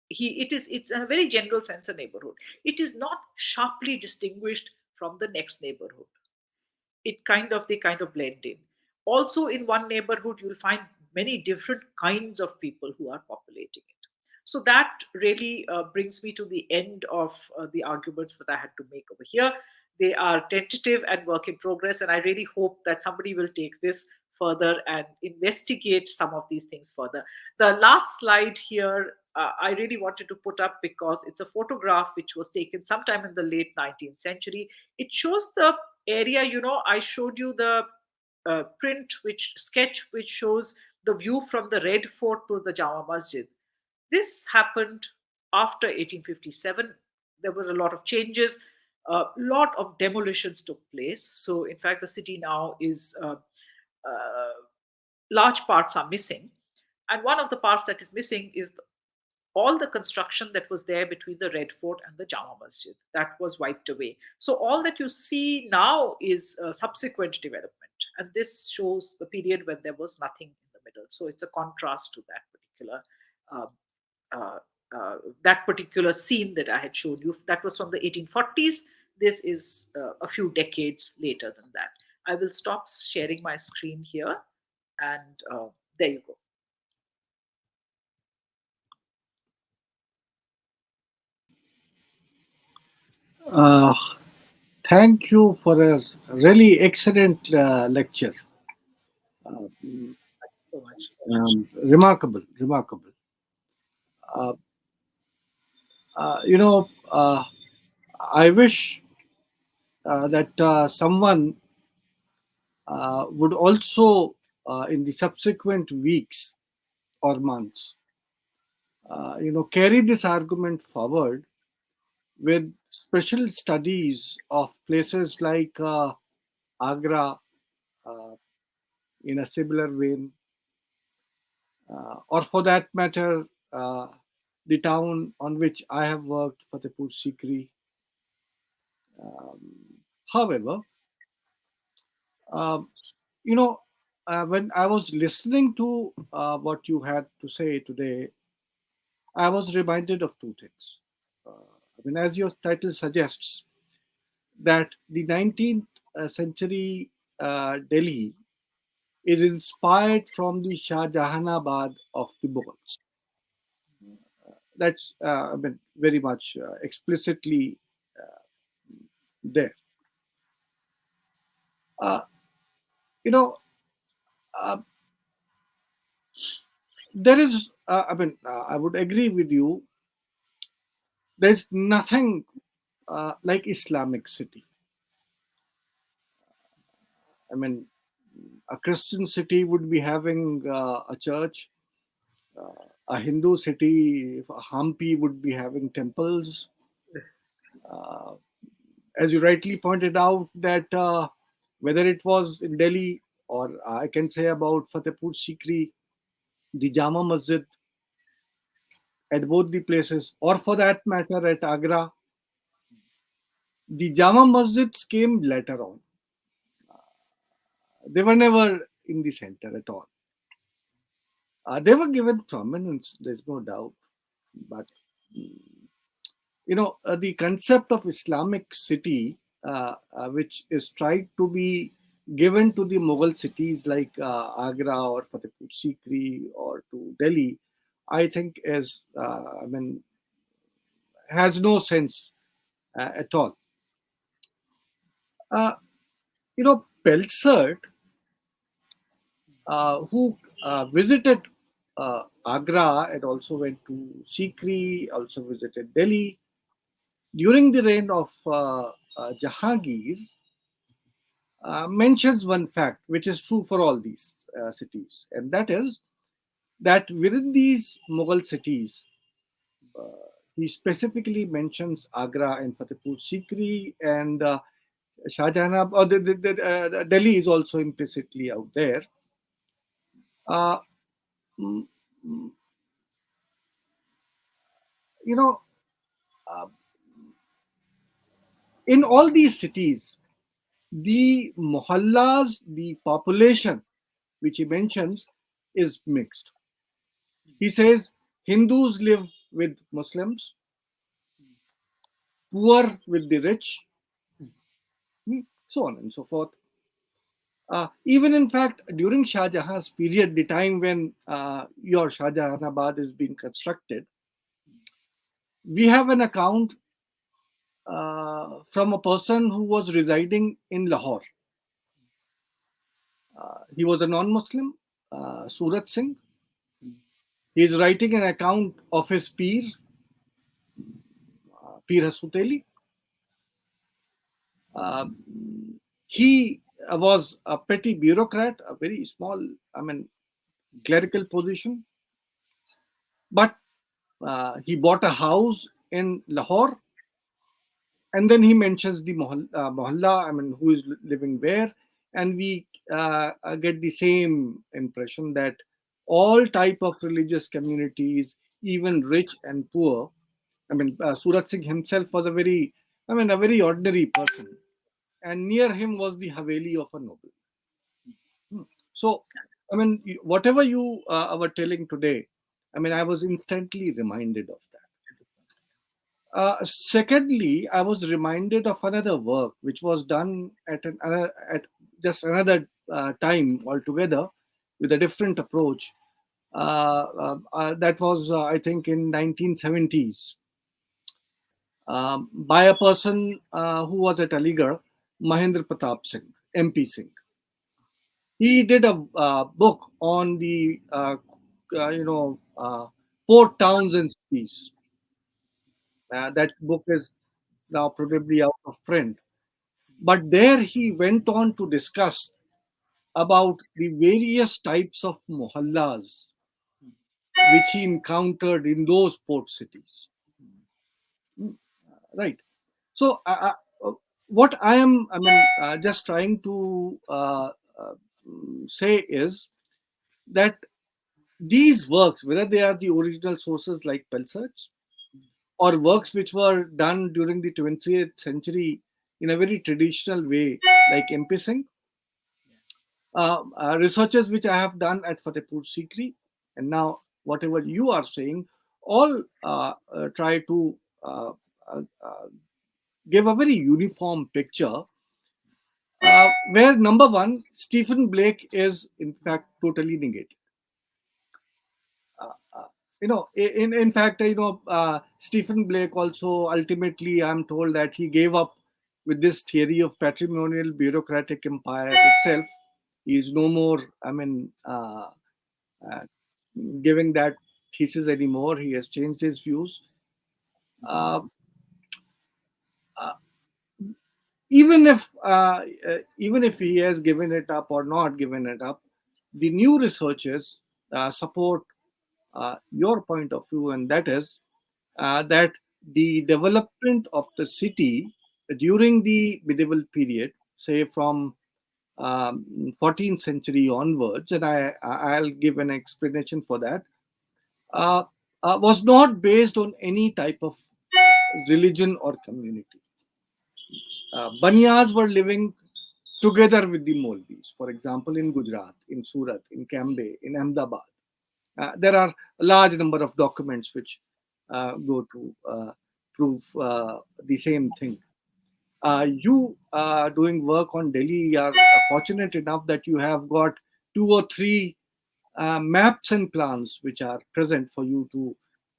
It's in a very general sense a neighborhood. It is not sharply distinguished from the next neighborhood. They kind of blend in. Also in one neighborhood you'll find many different kinds of people who are populating it. So that really brings me to the end of the arguments that I had to make over here. They are tentative and work in progress, and I really hope that somebody will take this further and investigate some of these things further. The last slide here I really wanted to put up because it's a photograph which was taken sometime in the late 19th century. It shows the area, I showed you the print which sketch which shows the view from the Red Fort to the Jama Masjid. This happened after 1857. There were a lot of changes, a lot of demolitions took place. So in fact the city now is large parts are missing, and one of the parts that is missing is all the construction that was there between the Red Fort and the Jama Masjid. That was wiped away. So all that you see now is subsequent development. And this shows the period when there was nothing in the middle. So it's a contrast to uh, uh, that particular scene that I had shown you. That was from the 1840s. This is a few decades later than that. I will stop sharing my screen here, and there you go. Uh, Thank you for a really excellent lecture. Uh, So much. Remarkable, remarkable. Uh, uh, you know, uh, I wish that someone would also, in the subsequent weeks or months, carry this argument forward with special studies of places like Agra, uh, in a similar vein, or for that matter, the town on which I have worked, Fatehpur Sikri. However, um, you know, when I was listening to what you had to say today, I was reminded of two things. As your title suggests, that the 19th century Delhi is inspired from the Shahjahanabad of the Mughals. That's very much explicitly there. Uh, you know, uh, there is. I would agree with you. There's nothing like Islamic city. I mean, a Christian city would be having a church. A Hindu city, if a Hampi, would be having temples. As you rightly pointed out, that whether it was in Delhi or I can say about Fatehpur Sikri, the Jama Masjid at both the places, or for that matter at Agra, the Jama Masjids came later on. They were never in the center at all. They were given prominence, there's no doubt. But the concept of Islamic city, which is tried to be given to the Mughal cities like Agra or Fatehpur Sikri or to Delhi, I think is has no sense at all. uh, Pelsert, who visited Agra and also went to Sikri, also visited Delhi during the reign of Jahangir, mentions one fact which is true for all these cities, and that is that within these Mughal cities, he specifically mentions Agra and Fatehpur Sikri and Shahjahanabad, or Delhi is also implicitly out there. Uh, mm, mm, you know, uh, in all these cities, the mohallas, the population which he mentions, is mixed. He says Hindus live with Muslims, poor with the rich, so on and so forth. Even in fact, during Shah Jahan's period, the time when your Shahjahanabad is being constructed, we have an account from a person who was residing in Lahore. He was a non-Muslim, Surat Singh. He is writing an account of his Peer, Peer Hasuteli. Uh, he was a petty bureaucrat, a very small, clerical position, but he bought a house in Lahore, and then he mentions the mohalla, who is living where, and we get the same impression that all type of religious communities, even rich and poor. Surat Singh himself was a very ordinary person, and near him was the Haveli of a noble. So, whatever you were telling today, I was instantly reminded of that. Secondly, I was reminded of another work which was done at just another time altogether with a different approach. That was, I think, in 1970s. by a person who was at Aligarh, Mahendra Pratap Singh, MP Singh. He did a book on the port towns and cities. That book is now probably out of print. But there he went on to discuss about the various types of mohallas which he encountered in those port cities. Mm, Right. So, what just trying to say is that these works, whether they are the original sources like Pelserts or works which were done during the 20th century in a very traditional way, like MP Singh, researches which I have done at Fatehpur Sikri, and now whatever you are saying, all try to give a very uniform picture, where number one, Stephen Blake is in fact totally negated. Uh, uh, in fact, Stephen Blake also ultimately, I'm told that he gave up with this theory of patrimonial bureaucratic empire itself. He is no more. Uh, giving that thesis anymore. He has changed his views. Uh, uh, even if he has given it up or not given it up, the new researchers support your point of view, and that is that the development of the city during the medieval period, say from 14th century onwards, and I'll give an explanation for that, uh, was not based on any type of religion or community. Banyas were living together with the Molvis, for example, in Gujarat, in Surat, in Cambay, in Ahmedabad. There are a large number of documents which go to prove the same thing. You doing work on Delhi are fortunate enough that you have got two or three maps and plans which are present for you to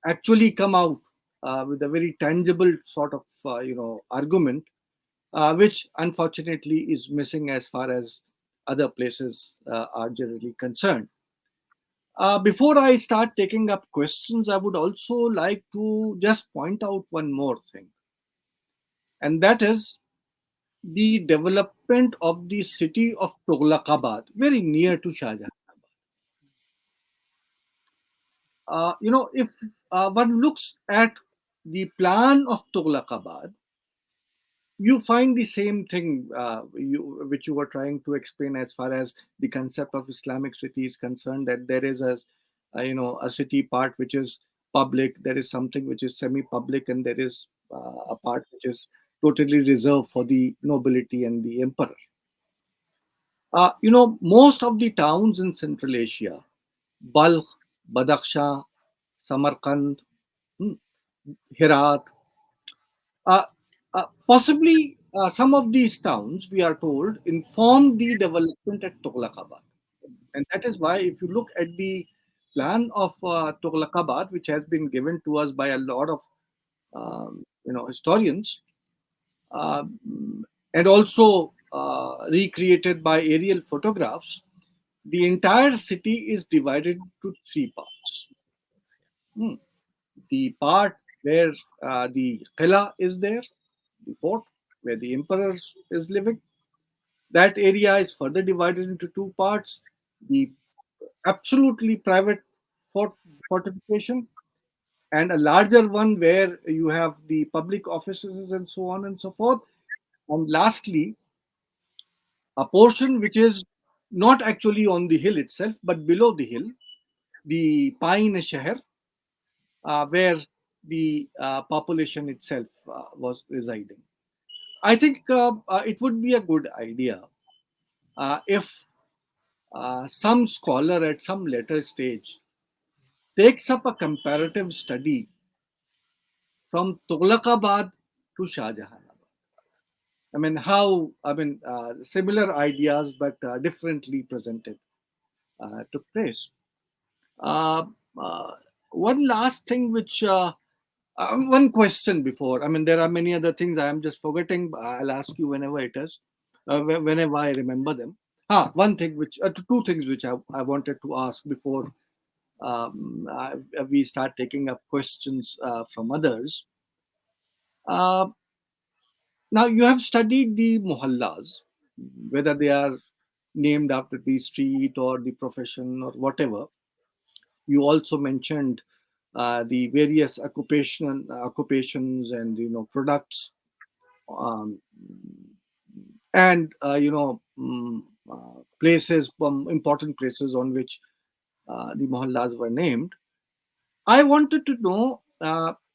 actually come out with a very tangible sort of argument, which unfortunately is missing as far as other places are generally concerned. Before I start taking up questions, I would also like to just point out one more thing, and that is the development of the city of Tughlaqabad, very near to Shahjahanabad. If one looks at the plan of Tughlaqabad, you find the same thing which you were trying to explain as far as the concept of Islamic city is concerned. That there is a city part which is public, there is something which is semi-public, and there is a part which is totally reserved for the nobility and the emperor. Most of the towns in Central Asia, Balkh, Badakhshan, Samarkand, hmm, Herat, uh, possibly some of these towns, we are told, informed the development at Tughlaqabad. And that is why, if you look at the plan of Tughlaqabad, which has been given to us by a lot of historians, and also recreated by aerial photographs, the entire city is divided into three parts. Hmm. The part where the Qila is there, the fort where the emperor is living, that area is further divided into two parts: the absolutely private fort, fortification, and a larger one where you have the public offices and so on and so forth. And lastly, a portion which is not actually on the hill itself, but below the hill, the Pine Shahar, where the population itself was residing. I think it would be a good idea if some scholar at some later stage takes up a comparative study from Tughlaqabad to Shahjahanabad. Similar ideas but differently presented took place. Uh, uh, One last thing which One question before. I mean, there are many other things I am just forgetting. I'll ask you whenever it is, whenever I remember them. One thing which, two things which I wanted to ask before we start taking up questions from others. Uh, Now, you have studied the Mohallas, whether they are named after the street or the profession or whatever. You also mentioned the various occupations and products, um, and places, important places on which the Mohallas were named. I wanted to know,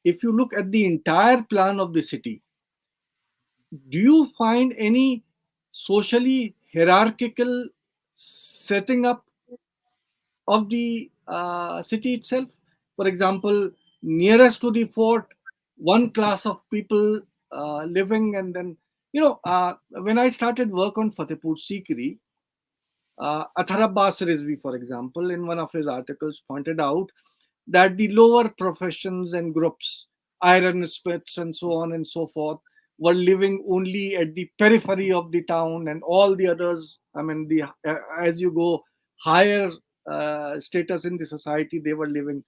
if you look at the entire plan of the city, do you find any socially hierarchical setting up of the city itself? For example, nearest to the fort, one class of people living, and then when I started work on Fatehpur Sikri, Athar Abbas Rizvi, for example, in one of his articles pointed out that the lower professions and groups, ironsmiths and so on and so forth, were living only at the periphery of the town, and all the others, I mean, as you go higher status in the society, they were living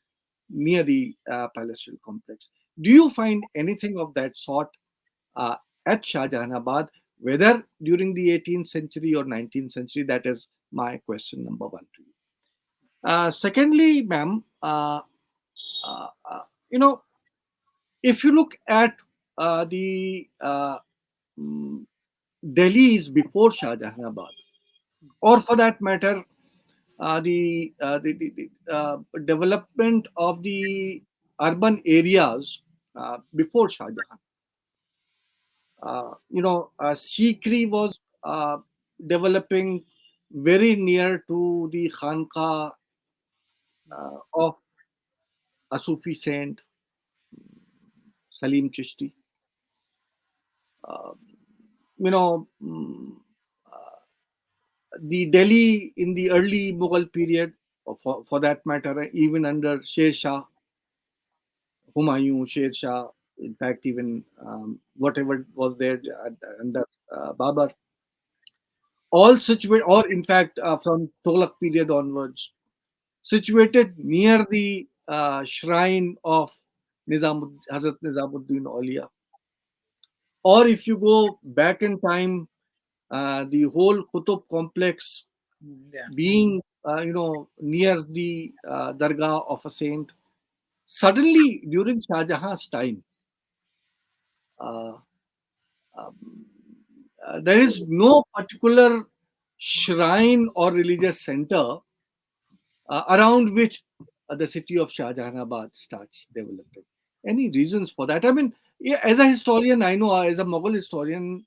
near the palatial complex. Do you find anything of that sort uh, at Shahjahanabad, whether during the 18th century or 19th century? That is my question number one to you. Secondly, ma'am, uh, uh, you know, if you look at the mm, Delhi's before Shahjahanabad, or for that matter, the development of the urban areas before Shahjahan, Sikri was developing very near to the Khanqa of a Sufi saint, Salim Chishti. Uh, you know, the Delhi in the early Mughal period, or for that matter, even under Sher Shah, Humayun, Sher Shah, in fact, even whatever was there under Babar, all situated, or in fact, from Tolak period onwards, situated near the shrine of Hazrat Nizamuddin Aulia. Or if you go back in time, the whole Qutub complex Yeah. being near the dargah of a saint. Suddenly during Shah Jahan's time, uh, um, there is no particular shrine or religious center around which the city of Shah Jahanabad starts developing. Any reasons for that? I mean, yeah, as a historian, I know, as a Mughal historian,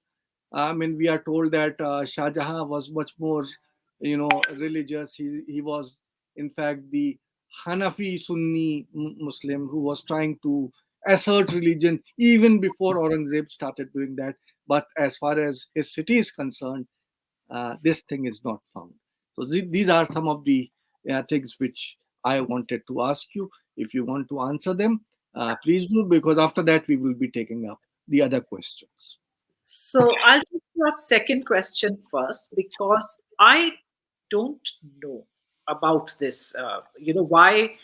I mean, we are told that Shah Jahan was much more, religious. He was, in fact, the Hanafi Sunni Muslim who was trying to assert religion even before Aurangzeb started doing that. But as far as his city is concerned, this thing is not found. So these are some of the things which I wanted to ask you. If you want to answer them, please do, because after that we will be taking up the other questions. So I'll take your second question first because I don't know about this. Why,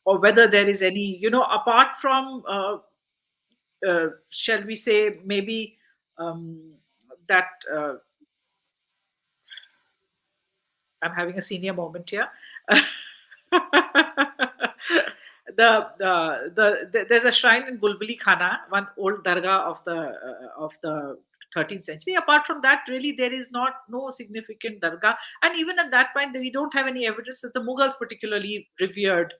or whether there is any, apart from, shall we say, maybe that I'm having a senior moment here. There's a shrine in Bulbuli Khana, one old dargah of the 13th century. Apart from that, really there is not no significant dargah, and even at that point, we don't have any evidence that the Mughals particularly revered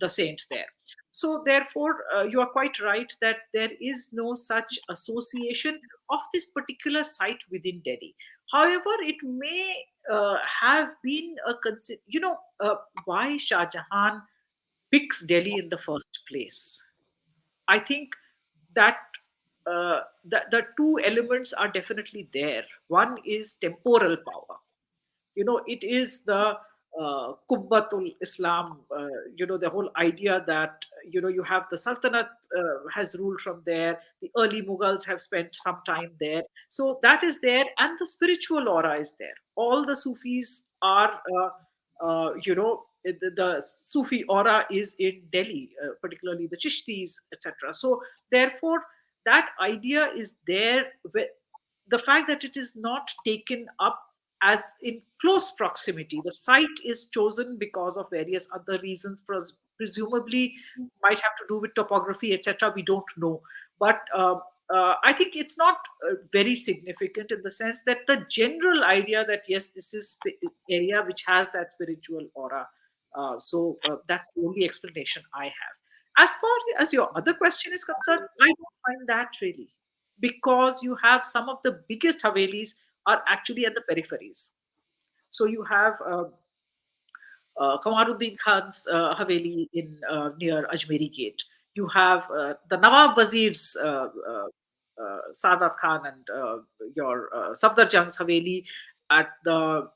the saint there. So therefore, you are quite right that there is no such association of this particular site within Delhi. However, it may have been why Shah Jahan picks Delhi in the first place. I think that the two elements are definitely there. One is temporal power. It is the Kubbatul Islam, the whole idea that, you have the Sultanate has ruled from there, the early Mughals have spent some time there. So that is there, and the spiritual aura is there. All the Sufis are, the Sufi aura is in Delhi, particularly the Chishtis, etc. So therefore, that idea is there. The fact that it is not taken up as in close proximity, the site is chosen because of various other reasons, presumably might have to do with topography, etc. We don't know, but I think it's not very significant in the sense that the general idea that yes, this is area which has that spiritual aura. That's the only explanation I have. As far as your other question is concerned, I don't find that really, because you have some of the biggest Havelis are actually at the peripheries. So you have Kamaruddin Khan's Haveli in near Ajmeri Gate. You have the Nawab Wazir's Sadat Khan and your Safdarjang's Haveli at the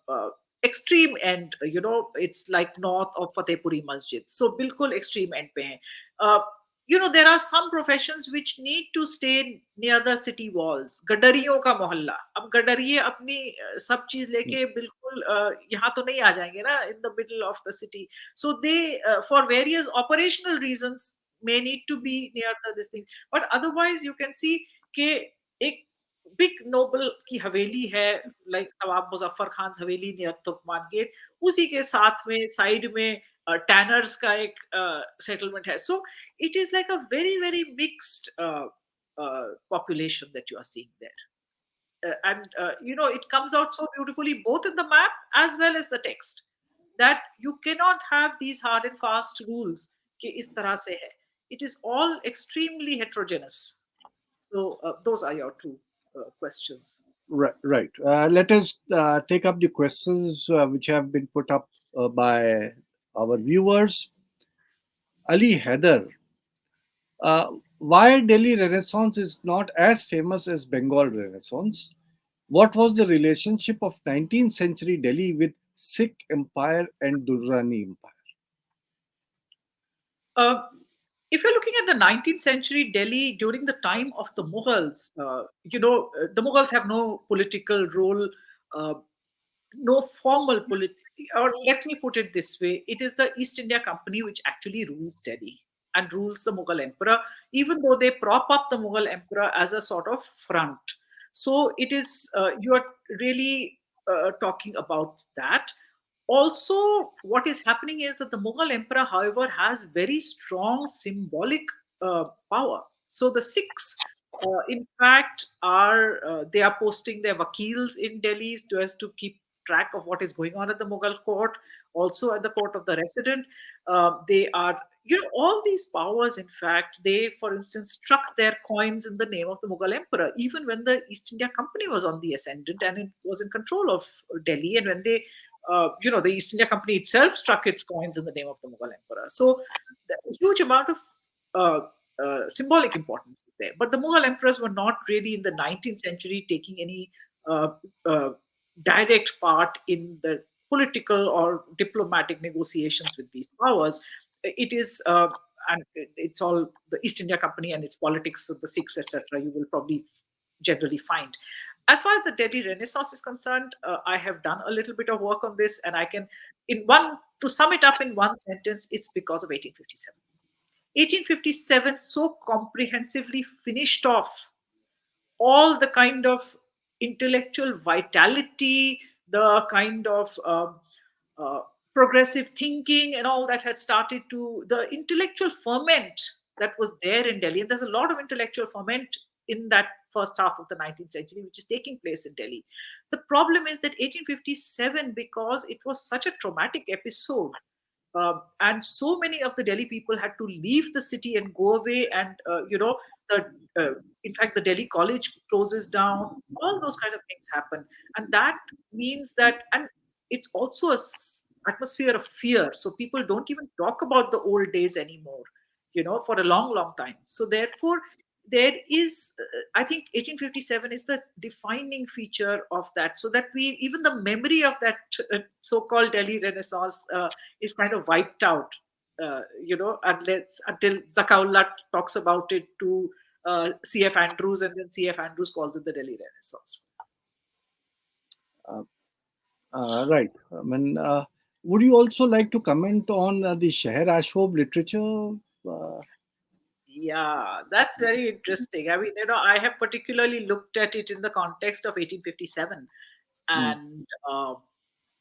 extreme end. It's like north of Fatehpuri Masjid. So bilkul extreme end pe hai. Uh, there are some professions which need to stay near the city walls. गडरियों का मोहल्ला, अब गडरिये अपनी सब चीज लेके बिल्कुल यहाँ तो नहीं आ जाएंगे ना, in the middle of the city. So they for various operational reasons may need to be near this thing, but otherwise you can see कि एक बिग नोबल की हवेली है, लाइक नवाब मुजफ्फर खान हवेली नियर तुर्कमान गेट, उसी के साथ में साइड में टैनर्स का एक सेटलमेंट है. सो it is like a very very mixed population that you are seeing there. And it comes out so beautifully both in the map as well as the text, that you cannot have these hard and fast rules कि इस तरह से है. It is all extremely heterogeneous. So those are your two questions. Right, right. Let us take up the questions which have been put up by our viewers. Ali Heather, why Delhi Renaissance is not as famous as Bengal Renaissance? What was the relationship of 19th century Delhi with Sikh Empire and Durrani Empire? Uh, if you're looking at the 19th century Delhi during the time of the Mughals, the Mughals have no political role, uh, no formal political, or let me put it this way, it is the East India Company which actually rules Delhi and rules the Mughal emperor, even though they prop up the Mughal emperor as a sort of front. So it is, you are really talking about that. Also, what is happening is that the Mughal emperor, however, has very strong symbolic power. So the Sikhs, in fact, are they are posting their wakils in Delhi to as to keep track of what is going on at the Mughal court, also at the court of the resident. They are, all these powers. In fact, they, for instance, struck their coins in the name of the Mughal emperor, even when the East India Company was on the ascendant and it was in control of Delhi, and when they the East India Company itself struck its coins in the name of the Mughal emperor. So, the huge amount of symbolic importance is there. But the Mughal emperors were not really in the 19th century taking any uh, uh, direct part in the political or diplomatic negotiations with these powers. It is, and it's all the East India Company and its politics with the Sikhs, etc. You will probably generally find. As far as the Delhi Renaissance is concerned, I have done a little bit of work on this, and I can, to sum it up in one sentence, it's because of 1857. 1857 so comprehensively finished off all the kind of intellectual vitality, the kind of uh, progressive thinking, and all that had started to, the intellectual ferment that was there in Delhi. And there's a lot of intellectual ferment in that first half of the 19th century, which is taking place in Delhi. The problem is that 1857, because it was such a traumatic episode, and so many of the Delhi people had to leave the city and go away. And the in fact, the Delhi College closes down. All those kind of things happen, and that means that, and it's also a atmosphere of fear. So people don't even talk about the old days anymore. For a long, long time. So therefore, there is, I think 1857 is the defining feature of that, so that we, even the memory of that so-called Delhi Renaissance is kind of wiped out, unless until Zakaullah talks about it to CF Andrews, and then CF Andrews calls it the Delhi Renaissance. Uh, right. I mean, would you also like to comment on the Sheher Ashhob literature? Uh, Yeah, that's very interesting. I mean, I have particularly looked at it in the context of 1857, mm, and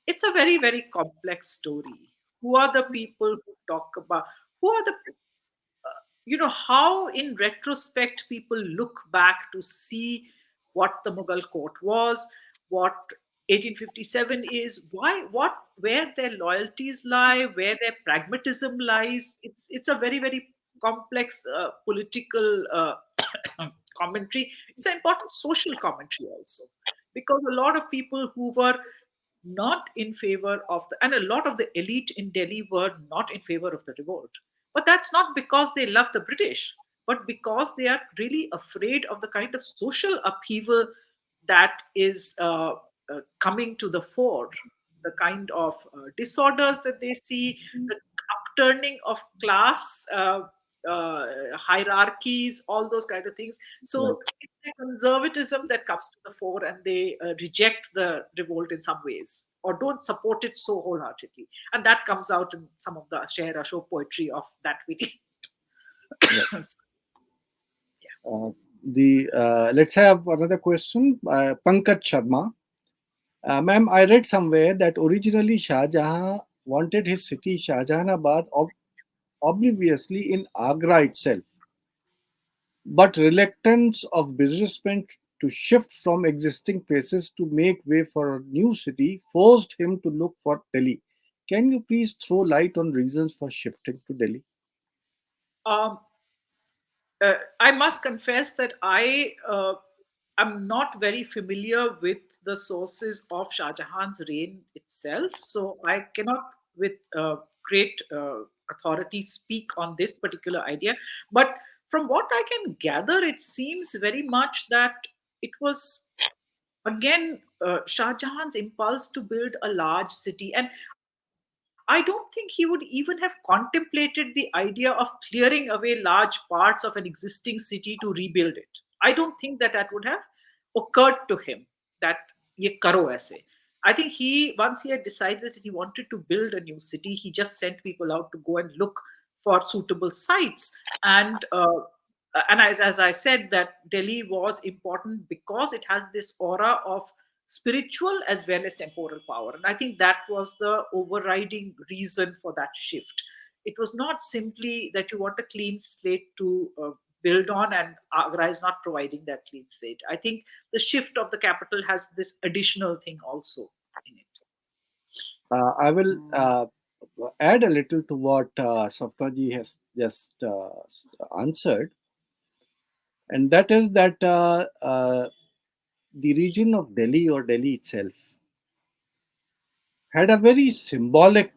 it's a very, very complex story. Who are the people who talk about, who are the, how in retrospect people look back to see what the Mughal court was, what 1857 is, why, what, where their loyalties lie, where their pragmatism lies. It's a very, very complex political commentary. It's an important social commentary also, because a lot of people who were not in favor of and a lot of the elite in Delhi were not in favor of the revolt. But that's not because they love the British, but because they are really afraid of the kind of social upheaval that is coming to the fore, the kind of disorders that they see, the upturning of class hierarchies, all those kind of things. right. So it's the conservatism that comes to the fore, and they reject the revolt in some ways, or don't support it so wholeheartedly. And that comes out in some of the Sheher Ashok poetry of that period. Right. Uh, the Let's have another question. Pankaj Sharma. Ma'am, I read somewhere that originally Shah Jahan wanted his city Shahjahanabad obliviously in Agra itself, but reluctance of businessmen to shift from existing places to make way for a new city forced him to look for Delhi. Can you please throw light on reasons for shifting to Delhi? um, I must confess that I am not very familiar with the sources of Shah Jahan's reign itself, so I cannot, with great authority, speak on this particular idea. But from what I can gather, it seems very much that it was again Shah Jahan's impulse to build a large city, and I don't think he would even have contemplated the idea of clearing away large parts of an existing city to rebuild it. I don't think that that would have occurred to him, that ye karo aise. I think once he had decided that he wanted to build a new city, he just sent people out to go and look for suitable sites. And as I said, that Delhi was important because it has this aura of spiritual as well as temporal power. And I think that was the overriding reason for that shift. It was not simply that you want a clean slate to build on, and Agra is not providing that clean slate. I think the shift of the capital has this additional thing also in it. I will add a little to what Saptaji has just answered, and that is that the region of Delhi or Delhi itself had a very symbolic,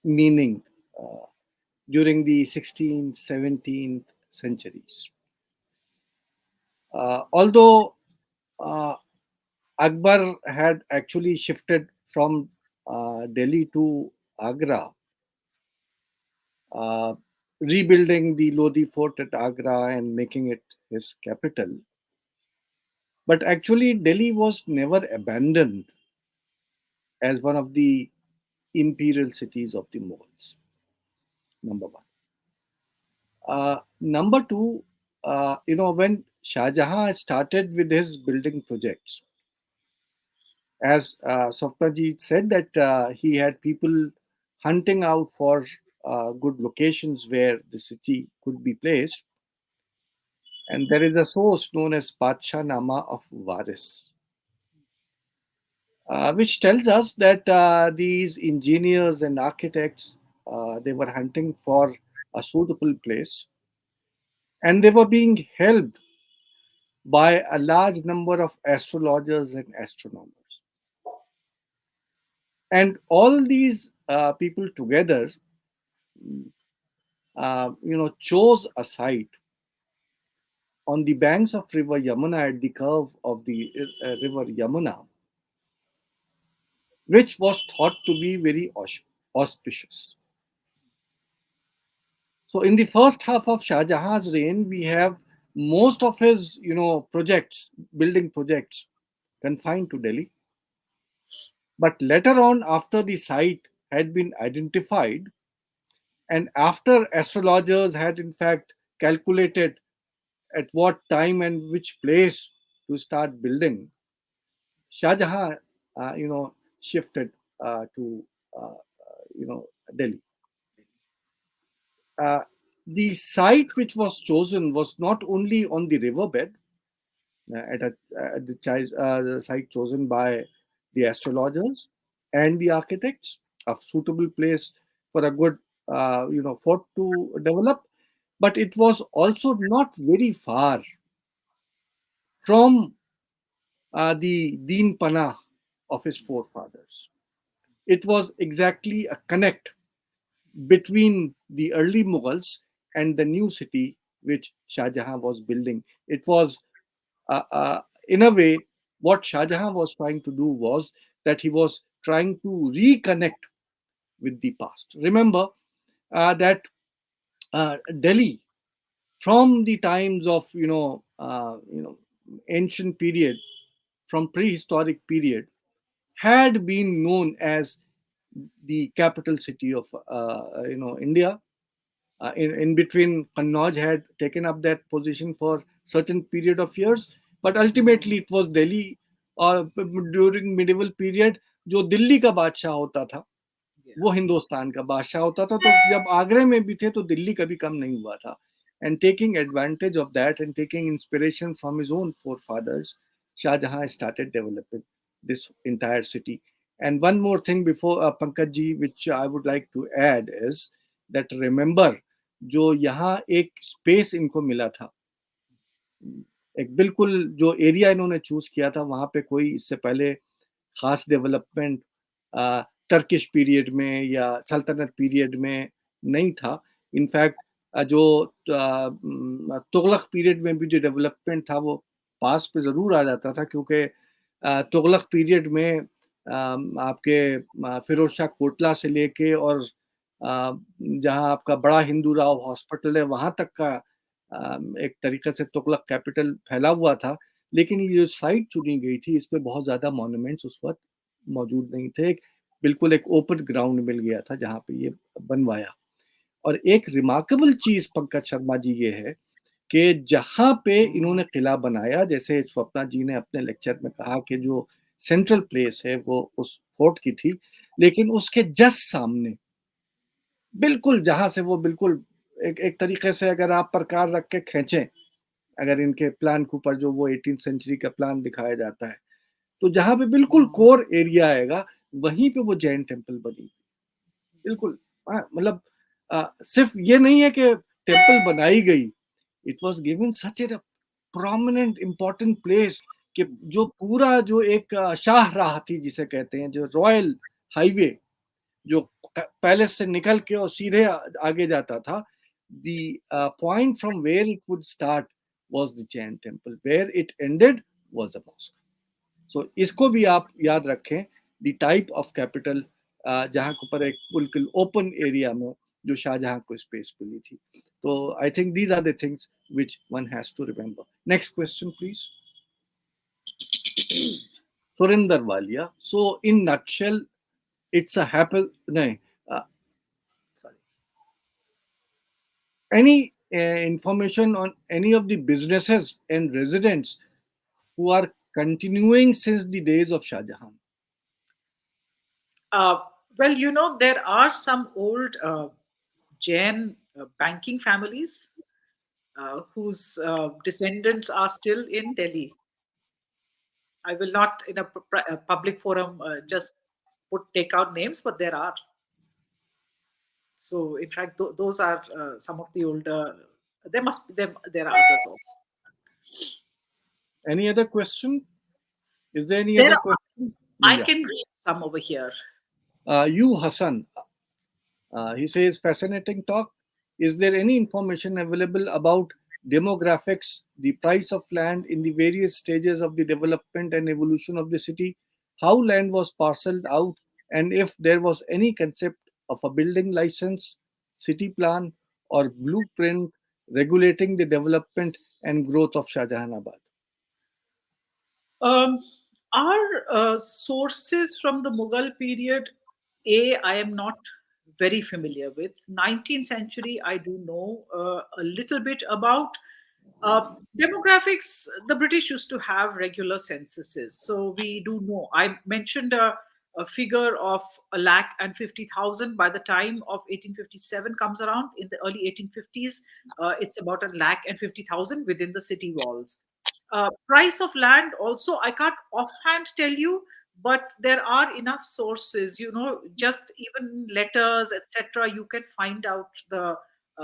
meaning uh, during the 16th, 17th centuries. Although uh, Akbar had actually shifted from Delhi to Agra, uh, rebuilding the Lodi fort at Agra and making it his capital. But actually, Delhi was never abandoned as one of the imperial cities of the Mughals. Number one. Number two, when Shah Jahan started with his building projects, as Sopnaji said, that he had people hunting out for good locations where the city could be placed. And there is a source known as Patsha Nama of Varis, which tells us that these engineers and architects, they were hunting for a suitable place, and they were being helped by a large number of astrologers and astronomers. And all these people together, chose a site on the banks of river Yamuna at the curve of the river Yamuna, which was thought to be very auspicious. So in the first half of Shah Jahan's reign, we have most of his, projects, building projects, confined to Delhi. But later on, after the site had been identified, and after astrologers had in fact calculated at what time and which place to start building, Shah Jahan, shifted to, Delhi. Uh, the site which was chosen was not only on the riverbed, the site chosen by the astrologers and the architects, a suitable place for a good, fort to develop, but it was also not very far from the Deen Panah of his forefathers. It was exactly a connect between the early Mughals and the new city which Shah Jahan was building. It was, in a way, what Shah Jahan was trying to do was that he was trying to reconnect with the past. Remember that Delhi, from the times of ancient period, from prehistoric period, had been known as the capital city of India. In between, Kannauj had taken up that position for certain period of years, but ultimately it was Delhi during medieval period. जो दिल्ली का बादशाह होता था Yeah. वो हिंदुस्तान का बादशाह होता था, तो जब आगरे में भी थे तो दिल्ली कभी कम नहीं हुआ था. And taking advantage of that and taking inspiration from his own forefathers, Shah Jahan started developing this entire city. And one more thing before Pankaj ji, which I would like to add is that remember, जो यहाँ एक space इनको मिला था, एक बिल्कुल जो area इन्होंने चूज किया था, वहां पे कोई इससे पहले खास डेवलपमेंट टर्किश पीरियड में या सल्तनत पीरियड में नहीं था. इनफैक्ट जो तुगलक पीरियड में भी जो डेवलपमेंट था वो पास पे ज़रूर आ जाता था, क्योंकि तुगलक पीरियड में आपके फिरोज शाह कोटला से लेके और जहाँ आपका बड़ा हिंदू राव हॉस्पिटल है वहाँ तक का एक तरीके से तुगलक कैपिटल फैला हुआ था. लेकिन ये जो साइट चुनी गई थी, इस पे बहुत ज़्यादा मॉन्यूमेंट्स उस वक्त मौजूद नहीं थे. बिल्कुल एक ओपन ग्राउंड मिल गया था जहाँ पे ये बनवाया. और एक रिमार्केबल चीज़ पंकज शर्मा जी ये है कि जहाँ पे इन्होंने किला बनाया, जैसे स्वप्ना जी ने अपने लेक्चर में कहा कि जो सेंट्रल प्लेस है वो उस फोर्ट की थी, लेकिन उसके जस्ट सामने बिल्कुल जहाँ से वो बिल्कुल एक एक तरीके से अगर आप प्रकार रख के खींचें, अगर इनके प्लान के ऊपर जो वो 18th सेंचुरी का प्लान दिखाया जाता है, तो जहाँ पे बिल्कुल कोर एरिया आएगा वहीं पे वो जैन टेम्पल बनी. बिल्कुल, मतलब सिर्फ ये नहीं है कि टेम्पल बनाई गई, it was given such A prominent important place कि जो पूरा जो एक शाह राह थी जिसे कहते हैं, जो रॉयल हाईवे जो पैलेस से निकल के और सीधे आगे जाता था, the point from where it would start was the Jain temple. Where it ended was the mosque. So इसको भी आप याद रखें, the type of capital जहाँ के ऊपर एक बिल्कुल open area में जो शाहजहां को space मिली थी. So I think these are the things which one has to remember. Next question, please. Surinder Walia. So in nutshell, it's a happy. No, Sorry. any information on any of the businesses and residents who are continuing since the days of Shah Jahan? Uh, well, there are some old Jain banking families whose descendants are still in Delhi. I will not, in a public forum, just take out names, but there are. So, in fact, those are some of the older. There must be there are others also. Any other question? Is there any There other are. question? I Yeah. can read some over here. You Hassan, he says fascinating talk. Is there any information available about demographics, the price of land in the various stages of the development and evolution of the city, how land was parceled out, and if there was any concept of a building license, city plan, or blueprint regulating the development and growth of Shahjahanabad. Um, our sources from the Mughal period, I am not very familiar with. 19th century, I do know a little bit about. Demographics, the British used to have regular censuses. So we do know. I mentioned a figure of 150,000 by the time of 1857 comes around. In the early 1850s, it's about 150,000 within the city walls. Price of land also, I can't offhand tell you, but there are enough sources, just even letters, etc. You can find out the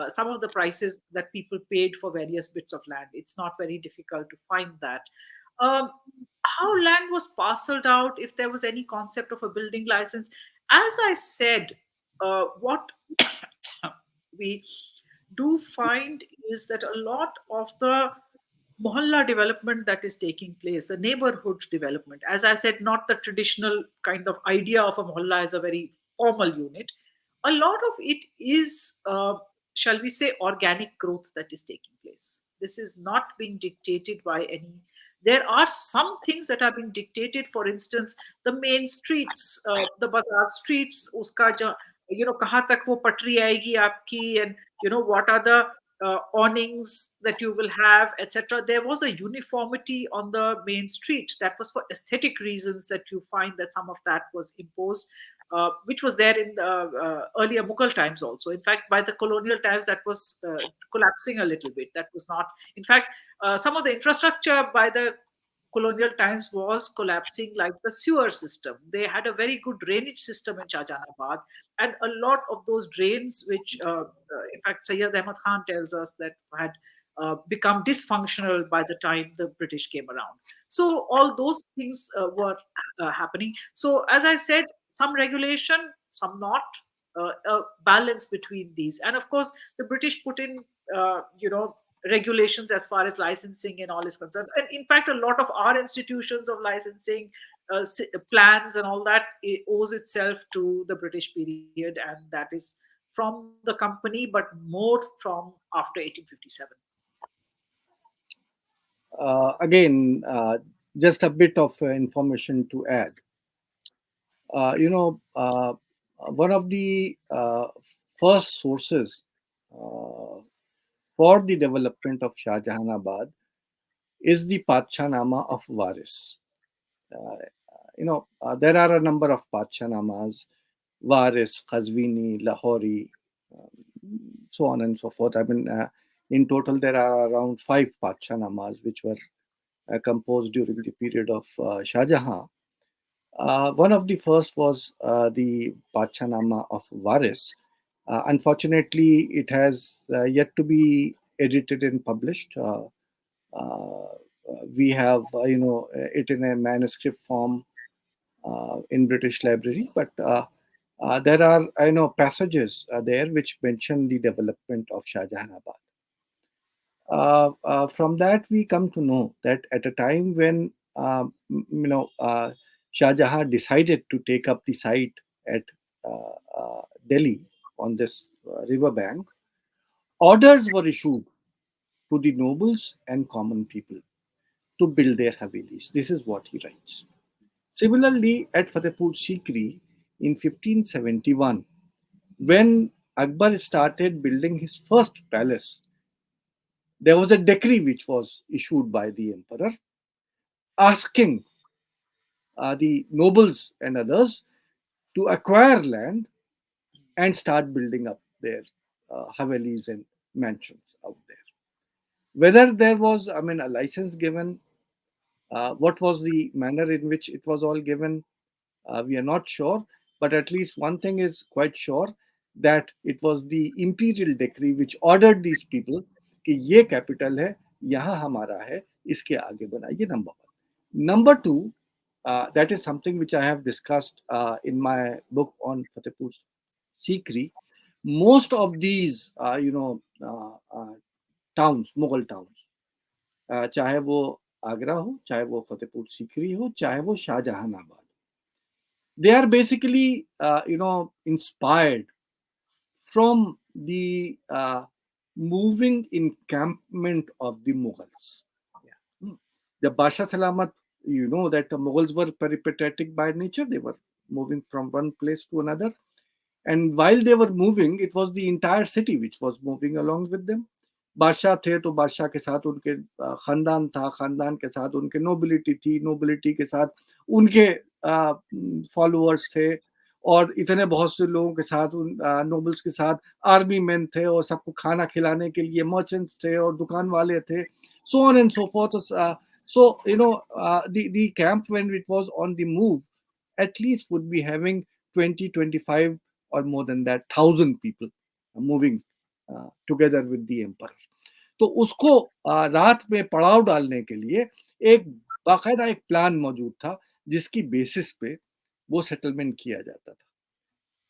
some of the prices that people paid for various bits of land. It's not very difficult to find that. um, how land was parceled out, if there was any concept of a building license, as I said, what we do find is that a lot of the mohalla development that is taking place, the neighborhood development, as I said, not the traditional kind of idea of a mohalla as a very formal unit, a lot of it is, shall we say, organic growth that is taking place. This is not being dictated by any. There are some things that are being dictated. For instance, the main streets, the bazaar streets, uska kahan tak wo patri aayegi aapki, and what are the awnings that you will have, etc. There was a uniformity on the main street. That was for aesthetic reasons that you find that some of that was imposed, which was there in the earlier Mughal times also. In fact, by the colonial times, that was collapsing a little bit. That was not, in fact, some of the infrastructure by the colonial times was collapsing, like the sewer system. They had a very good drainage system in Shahjahanabad, and a lot of those drains, which, in fact, Sayyid Ahmad Khan tells us that had become dysfunctional by the time the British came around. So all those things were happening. So as I said, some regulation, some not. A balance between these, and of course, the British put in, regulations as far as licensing and all is concerned. And in fact, a lot of our institutions of licensing, plans and all that, it owes itself to the British period, and that is from the company, but more from after 1857. Again, just a bit of information to add. One of the first sources uh, for the development of Shahjahanabad is the Padshanama of Waris. Uh, there are a number of Padshanamas: Waris, Qazvini, Lahori, so on and so forth. I mean, in total, there are around five Padshanamas which were composed during the period of Shah Jahan. One of the first was the Pachanama of Waris. Unfortunately, it has yet to be edited and published. Uh, we have, it in a manuscript form in British Library, but there are, passages there which mention the development of Shah Jahanabad. From that, we come to know that at a time when Shah Jahan decided to take up the site at Delhi on this river bank, orders were issued to the nobles and common people to build their havelis. This is what he writes. Similarly, at Fatehpur Sikri in 1571, when Akbar started building his first palace, there was a decree which was issued by the emperor asking the nobles and others to acquire land and start building up their havelis and mansions out there. Whether there was, I mean, a license given, what was the manner in which it was all given, we are not sure. But at least one thing is quite sure, that it was the imperial decree which ordered these people कि ये capital है, यहाँ हमारा है, इसके आगे बनाइए. Number one. Number two, that is something which I have discussed in my book on Fatehpur Sikri. Most of these, towns, Mughal towns, चाहे वो आगरा हो, चाहे वो फतेहपुर सीकरी हो, चाहे वो Shahjahanabad, they are basically inspired from the moving encampment of the Mughals. Hmm. The Basha Salamat, you know that the Mughals were peripatetic by nature. They were moving from one place to another. And while they were moving, it was the entire city which was moving along with them. बादशाह थे तो बादशाह के साथ उनके खानदान था, खानदान के साथ उनके नोबिलिटी थी, नोबिलिटी के साथ उनके फॉलोअर्स थे, और इतने बहुत से लोगों के साथ उन नोबल्स के साथ आर्मी मैन थे, और सबको खाना खिलाने के लिए मर्चेंट्स थे और दुकान वाले थे, so on and so forth. So the camp, when it was on the move, at least would be having 20, 25 or more than that, 1,000 people moving together with the emperor. तो उसको रात में पड़ाव डालने के लिए एक बाकायदा एक प्लान मौजूद था, जिसकी बेसिस पे वो सेटलमेंट किया जाता था,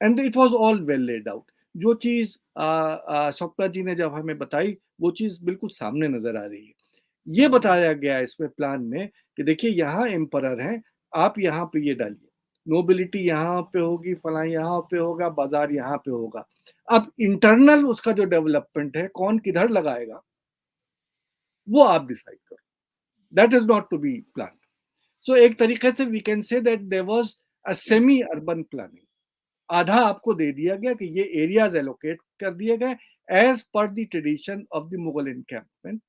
and it was all well laid out. जो चीज स्वप्ना जी ने जब हमें बताई, वो चीज बिल्कुल सामने नजर आ रही है. ये बताया गया इसमें प्लान में कि देखिए यहाँ एम्परर हैं, आप यहाँ पे ये डालिए, नोबिलिटी यहाँ पे होगी, फला यहाँ पे होगा, बाजार यहाँ पे होगा. अब इंटरनल उसका जो डेवलपमेंट है, कौन किधर लगाएगा, वो आप डिसाइड करो. That is not to be plan. So एक तरीके से we can say that there was a semi urban planning. आधा आपको दे दिया गया कि ये एरियाज एलोकेट कर दिए गए एज पर the tradition of the Mughal encampment,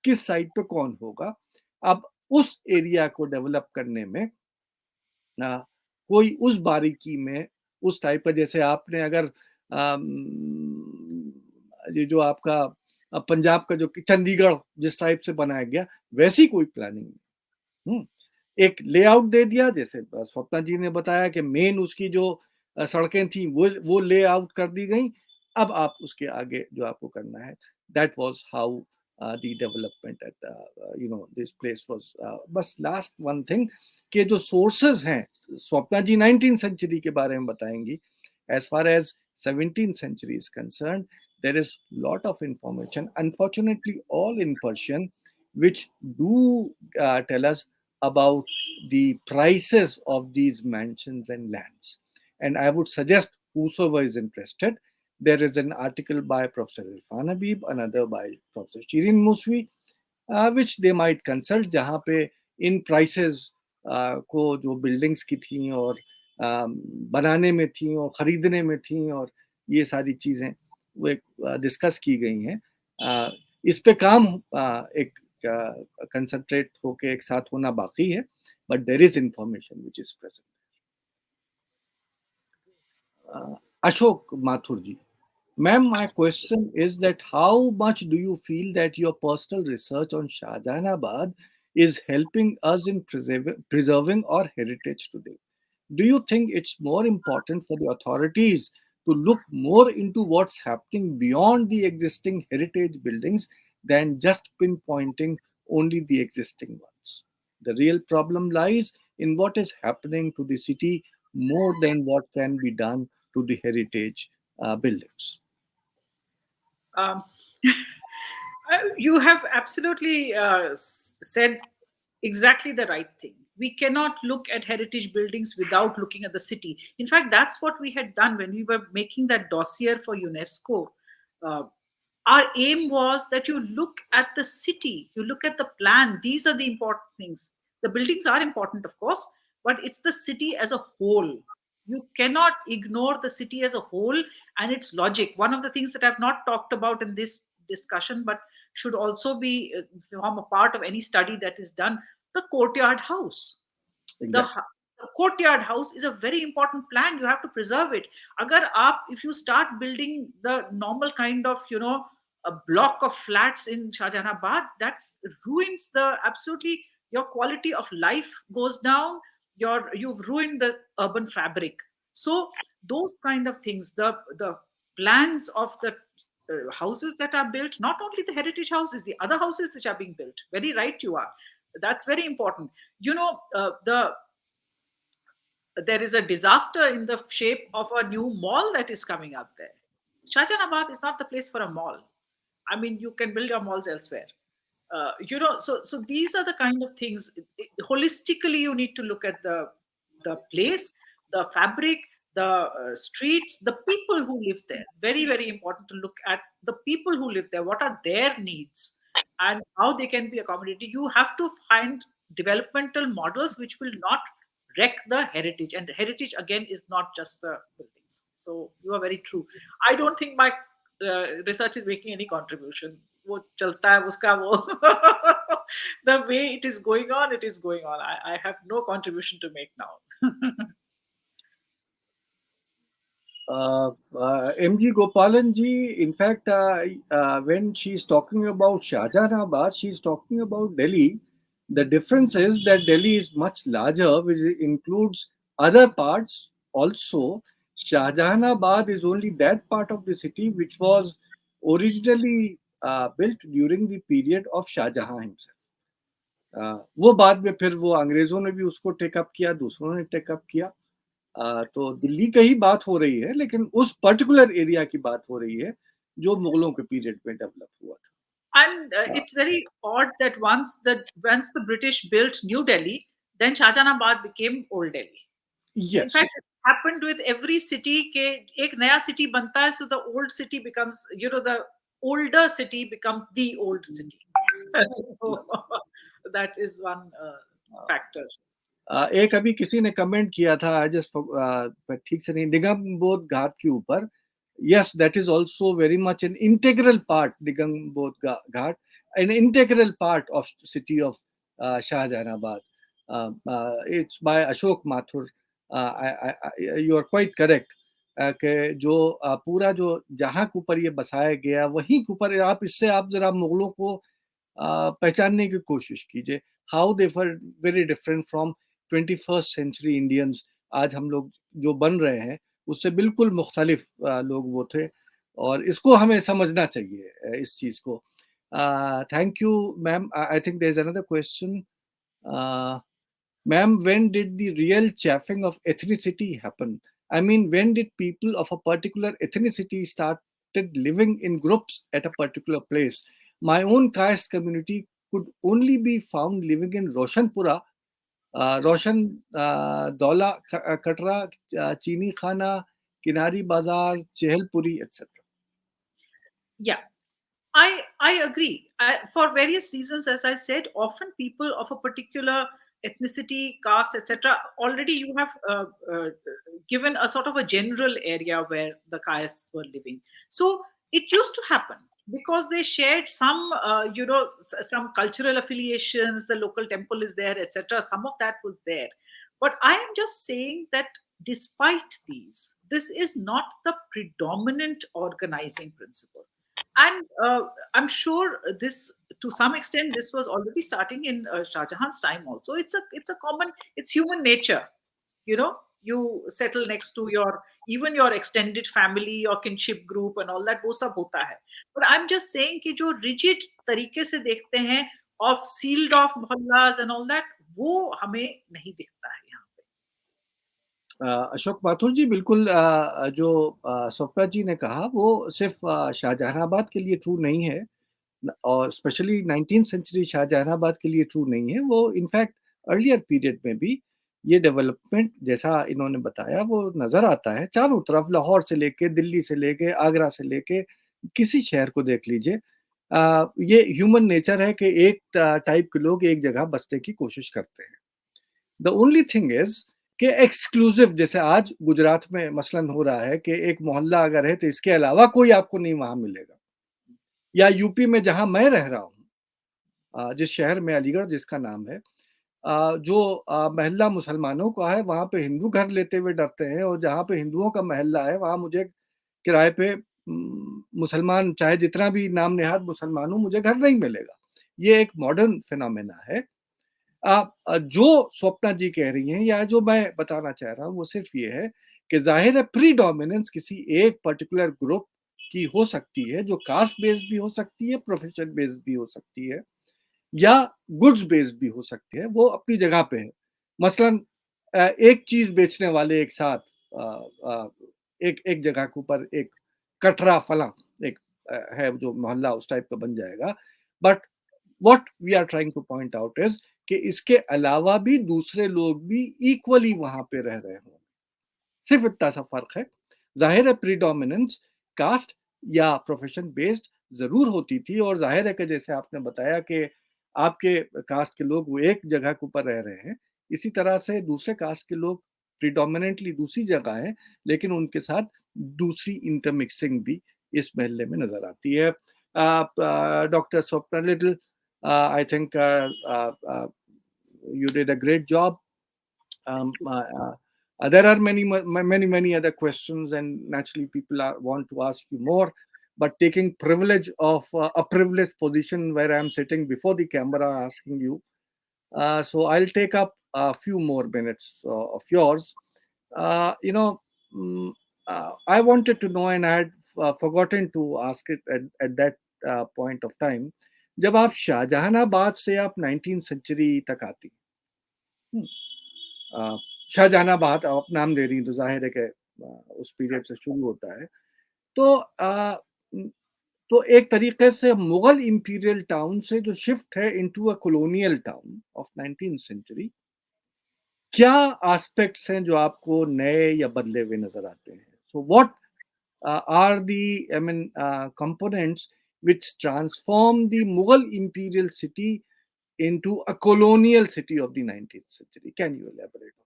किस साइड पे कौन होगा. अब उस एरिया को डेवलप करने में कोई उस बारीकी में, उस टाइप का, जैसे आपने अगर ये जो आपका पंजाब का जो चंडीगढ़ जिस टाइप से बनाया गया, वैसी कोई प्लानिंग नहीं. एक लेआउट दे दिया, जैसे स्वप्ना जी ने बताया कि मेन उसकी जो सड़कें थी वो लेआउट कर दी गई. अब आप उसके आगे जो आपको करना है, that was how the development at this place was. बस लास्ट वन थिंग, कि जो सोर्सेज हैं, स्वप्ना जी 19th सेंचुरी के बारे में बताएंगी. As far as 17th century is concerned, there is lot of information, unfortunately all in Persian, which do tell us about the prices of these mansions and lands. And I would suggest whosoever is interested, there is an article by Professor Irfan Habib, another by Professor Shirin Muswi, which they might consult, जहाँ पे इन prices को जो buildings की थी और बनाने में थी और खरीदने में थी और ये सारी चीज़ें वो डिस्कस की गई हैं. इस पे काम एक कंसंट्रेट होके एक साथ होना बाकी है, but there is information which is present. Ashok Mathur ji, ma'am, my question is that how much do you feel that your personal research on Shahjahanabad is helping us in preserving our heritage today? Do you think it's more important for the authorities to look more into what's happening beyond the existing heritage buildings than just pinpointing only the existing ones? The real problem lies in what is happening to the city more than what can be done to the heritage buildings. Um, you have absolutely said exactly the right thing. We cannot look at heritage buildings without looking at the city. In fact, that's what we had done when we were making that dossier for UNESCO. Uh, our aim was that you look at the city, you look at the plan. These are the important things. The buildings are important, of course, but it's the city as a whole. You cannot ignore the city as a whole and its logic. One of the things that I've not talked about in this discussion, but should also be form a part of any study that is done, the courtyard house. the, Exactly. the courtyard house is a very important plan. You have to preserve it. Agar aap, if you start building the normal kind of, a block of flats in Shahjahanabad, that ruins the absolutely, your quality of life goes down. You've ruined the urban fabric. So those kind of things, the plans of the houses that are built, not only the heritage houses, the other houses which are being built, very right you are, that's very important. There is a disaster in the shape of a new mall that is coming up there. Shahjahanabad is not the place for a mall. I mean, you can build your malls elsewhere. So these are the kind of things. Holistically, you need to look at the place, the fabric, the streets, the people who live there. Very, very important to look at the people who live there. What are their needs and how they can be accommodated? You have to find developmental models which will not wreck the heritage. And heritage again is not just the buildings. So you are very true. I don't think my research is making any contribution. वो चलता है उसका वो the way it is going on. I have no contribution to make now. MG Gopalan ji, in fact, when she's talking about Shahjahanabad, she's talking about Delhi. The difference is that Delhi is much larger, which includes other parts also. Shahjahanabad is only that part of the city which was originally built during the period of Shah Jahan himself. वो बाद में फिर वो अंग्रेजों ने भी उसको take up किया, दूसरों ने टेकअप किया. तो दिल्ली का ही बात हो रही है, लेकिन उस पर्टिकुलर एरिया की बात हो रही है जो मुगलों के पीरियड में डेवलप हुआ था. And it's very odd that once the British built New Delhi, then Shahjahanabad became Old Delhi. In fact, Yes. this happened with every city. के एक नया city बनता है, so the old city becomes, the older city becomes the old city. So that is one factor. एक अभी किसी ने comment किया था, आई जस्ट ठीक से नहीं, निगम बोध घाट के ऊपर. Yes, that is also very much an integral part, Nigambod Ghat, an integral part of city of Shahjahanabad. It's by Ashok Mathur. You are quite correct. कि जो पूरा जो जहाँ के ऊपर ये बसाया गया, वहीं के ऊपर आप इससे आप जरा मुगलों को पहचानने की कोशिश कीजिए. How they were very different from 21st century Indians. आज हम लोग जो बन रहे हैं उससे बिल्कुल मुख्तलिफ लोग वो थे, और इसको हमें समझना चाहिए इस चीज़ को. Thank you ma'am. I think there is another question. Ma'am, when did the real chafing of ethnicity happen? I mean, when did people of a particular ethnicity started living in groups at a particular place? My own caste community could only be found living in Roshanpura, Roshan, Dola, Katra, Chini Khana, Kinari Bazaar, Chehelpuri, etc. Yeah, I agree. For various reasons, as I said, often people of a particular ethnicity, caste, etc. Already you have given a sort of a general area where the castes were living. So it used to happen because they shared some, some cultural affiliations. The local temple is there, etc. Some of that was there, but I am just saying that despite these, this is not the predominant organizing principle. And I'm sure this, to some extent, this was already starting in Shah Jahan's time. Also, it's a common, it's human nature. You settle next to your, even your extended family, your kinship group, and all that. वो सब होता है. But I'm just saying कि जो rigid तरीके से देखते हैं of sealed off mohallas and all that, वो हमें नहीं दिखता है यहाँ पे. अशोक माथुर जी, बिल्कुल जो स्वप्ना जी ने कहा वो सिर्फ शाहजहानाबाद के लिए ट्रू नहीं है, और स्पेशली 19th सेंचुरी शाहजहानाबाद के लिए ट्रू नहीं है. वो इनफैक्ट अर्लियर पीरियड में भी ये डेवलपमेंट जैसा इन्होंने बताया वो नज़र आता है चारों तरफ. लाहौर से लेके, दिल्ली से लेके, आगरा से लेके, किसी शहर को देख लीजिए. ये ह्यूमन नेचर है कि एक टाइप के लोग एक जगह बसने की कोशिश करते हैं. द ओनली थिंग इज कि एक्सक्लूसिव, जैसे आज गुजरात में मसलन हो रहा है कि एक मोहल्ला अगर है तो इसके अलावा कोई आपको नहीं वहां मिलेगा. या यूपी में जहां मैं रह रहा हूँ, जिस शहर में, अलीगढ़ जिसका नाम है, जो महल्ला मुसलमानों का है वहां पे हिंदू घर लेते हुए डरते हैं, और जहां पे हिंदुओं का महल्ला है वहां मुझे किराए पे मुसलमान, चाहे जितना भी नाम नेहाद मुसलमान हो, मुझे घर नहीं मिलेगा. ये एक मॉडर्न फिनोमेना है. जो स्वप्ना जी कह रही हैं या जो मैं बताना चाह रहा हूँ वो सिर्फ ये है कि जाहिर है प्रीडोमिनेंस किसी एक पर्टिकुलर ग्रुप की हो सकती है, जो कास्ट बेस्ड भी हो सकती है, प्रोफेशन बेस्ड भी हो सकती है, या गुड्स बेस्ड भी हो सकती है. वो अपनी जगह पे है. मसलन एक चीज बेचने वाले एक साथ एक एक जगह के ऊपर, एक कटरा फला, एक है जो मोहल्ला उस टाइप का बन जाएगा. But what we are trying to point out is कि इसके अलावा भी दूसरे लोग भी इक्वली वहां पे रह रहे हों. सिर्फ इतना सा फर्क है. जाहिर है प्रीडोमिनेंस कास्ट या प्रोफेशन बेस्ड जरूर होती थी, और जाहिर है कि जैसे आपने बताया कि आपके कास्ट के लोग वो एक जगह के ऊपर रह रहे हैं, इसी तरह से दूसरे कास्ट के लोग प्रीडोमिनेंटली दूसरी जगह हैं, लेकिन उनके साथ दूसरी इंटरमिक्सिंग भी इस महल्ले में नजर आती है. Doctor Swapna little, I think you did a great job. Thank you. There are many other questions, and naturally people want to ask you more. But taking privilege of a privileged position where I'm sitting before the camera asking you, so I'll take up a few more minutes of yours. You know, I wanted to know, and I had forgotten to ask it at that point of time. जब आप शाहजहानाबाद से आप 19th century तक आती, शाहजहानाबाद आप नाम ले रही हैं तो जाहिर है कि उस पीरियड से शुरू होता है. तो तो एक तरीके से मुगल इंपीरियल टाउन से जो शिफ्ट है into a colonial town of 19th century, क्या एस्पेक्ट्स हैं जो आपको नए या बदले हुए नजर आते हैं? So what are the I mean components which transform the Mughal imperial city into a colonial city of the 19th century? Can you elaborate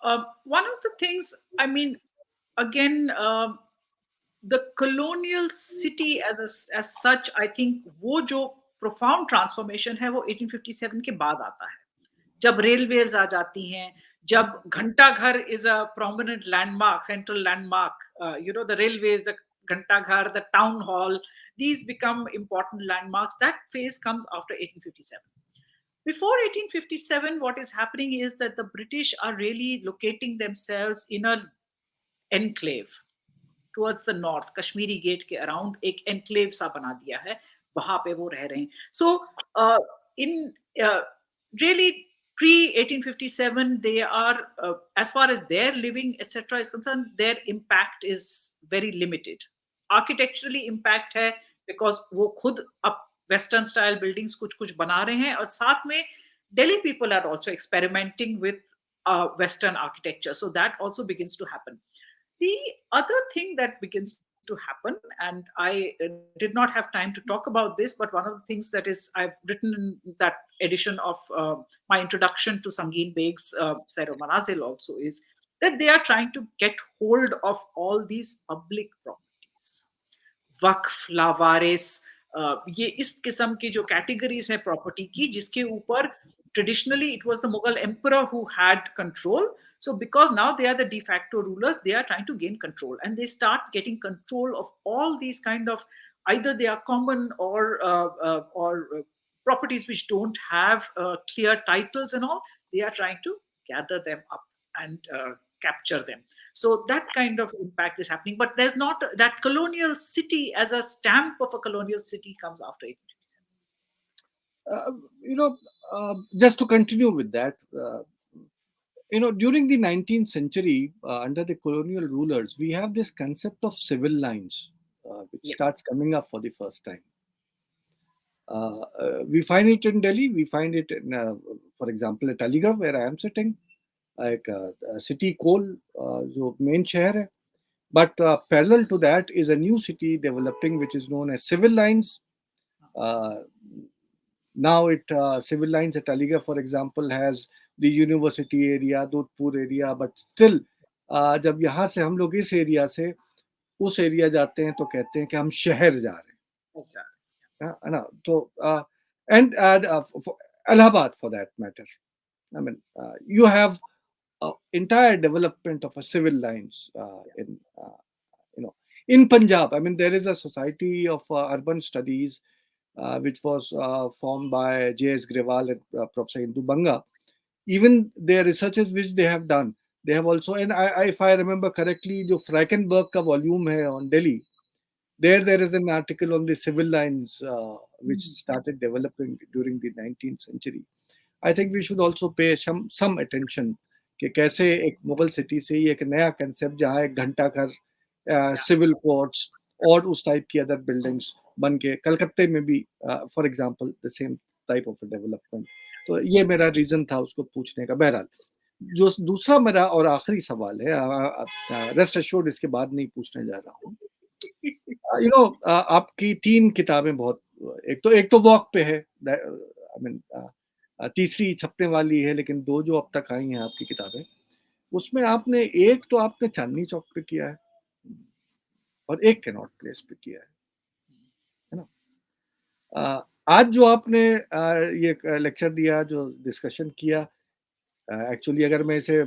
on One of the things, I mean, again, the colonial city as such, I think वो जो profound transformation है वो 1857 के बाद आता है, जब railways आ जाती हैं, जब घंटा घर is a prominent landmark, central landmark, you know the railways, the घंटा घर, the town hall, these become important landmarks. That phase comes after 1857. Before 1857, what is happening is that the British are really locating themselves in a enclave towards the north. Kashmiri gate के around एक enclave सा बना दिया है, वहां पे वो रह रहे हैं. सो इन really pre 1857 they are, as far as their living etc is concerned, their impact is very limited. Architecturally impact है because वो खुद अब western style buildings कुछ कुछ बना रहे हैं, और साथ में Delhi people are also experimenting with western architecture, so that also begins to happen. The other thing that begins to happen, and I did not have time to talk about this, but one of the things that is I've written in that edition of my introduction to Sangeen Beg's Sair Manazil also, is that they are trying to get hold of all these public properties. वक्फ, लावारिस, ये इस किस्म की जो categories हैं property की, जिसके ऊपर traditionally it was the Mughal emperor who had control. So because now they are the de facto rulers, they are trying to gain control, and they start getting control of all these kind of, either they are common or properties which don't have clear titles and all. They are trying to gather them up and capture them. So that kind of impact is happening, but there's not that colonial city as a stamp of a colonial city comes after 1857. you know, just to continue with that, during the 19th century, under the colonial rulers, we have this concept of civil lines, which Yeah. starts coming up for the first time. We find it in Delhi. We find it, in, for example, at Aligarh, where I am sitting, like city coal, जो main शहर है. But parallel to that is a new city developing, which is known as civil lines. Uh, Now, civil lines at Aligarh, for example, has the university area, Dodhpur area, but still, जब यहाँ से हम लोग इस area से उस area जाते हैं तो कहते हैं कि हम शहर जा रहे हैं. That's right. है ना? तो and Allahabad for that matter. I mean, you have entire development of a civil lines in in Punjab. I mean, there is a society of urban studies which was formed by J.S. Grewal and Professor Indu Banga. Even their researches which they have done, they have also, and if I remember correctly, जो Frankenberg का volume है on Delhi, there is an article on the civil lines which started developing during the 19th century. I think we should also pay some attention कि कैसे एक Mughal city से ही एक नया concept जहाँ एक घंटा घर, सिविल कोर्ट्स, और उस टाइप की अदर बिल्डिंग्स बन के कलकत्ते में भी for example the same type of development. तो ये मेरा रीजन था उसको पूछने का। बहरहाल, जो दूसरा मेरा और आखिरी सवाल है, रेस्ट एश्योर्ड इसके बाद नहीं पूछने जा रहा हूँ। आपकी तीन किताबें बहुत, एक तो वॉक पे है, आई मीन तीसरी छपने वाली है, लेकिन दो जो अब तक आई हैं आपकी किताबें, उसमें आपने एक तो आपने चांदनी चौक पे किया है और एक कैनॉट प्लेस पे किया है ना। आज जो आपने ये लेक्चर दिया, जो डिस्कशन किया, एक्चुअली अगर मैं इसे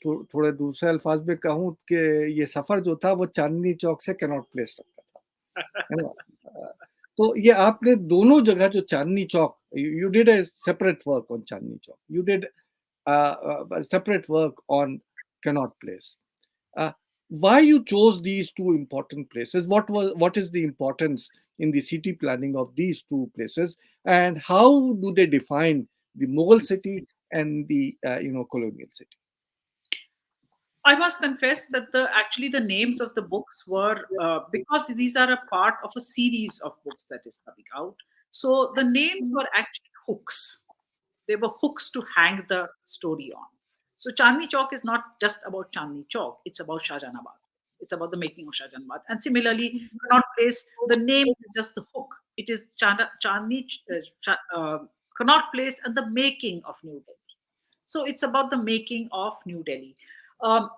थोड़े दूसरे अल्फाज में कहूँ कि ये सफर जो था वो चांदनी चौक से कैनॉट प्लेस तक का था, है ना। तो ये आपने दोनों जगह जो Chandni Chowk, you did a separate work on Chandni Chowk, you did separate work on Connaught Place. Uh, why you chose these two important places? What is the importance in the city planning of these two places, and how do they define the Mughal city and the colonial city? I must confess that the names of the books were because these are a part of a series of books that is coming out. So the names were actually hooks. They were hooks to hang the story on. So Chandni Chowk is not just about Chandni Chowk; it's about Shahjahanabad. It's about the making of Shahjahanabad. And similarly, Connaught Place, the name is just the hook. It is Connaught Place and the making of New Delhi. So it's about the making of New Delhi. Um,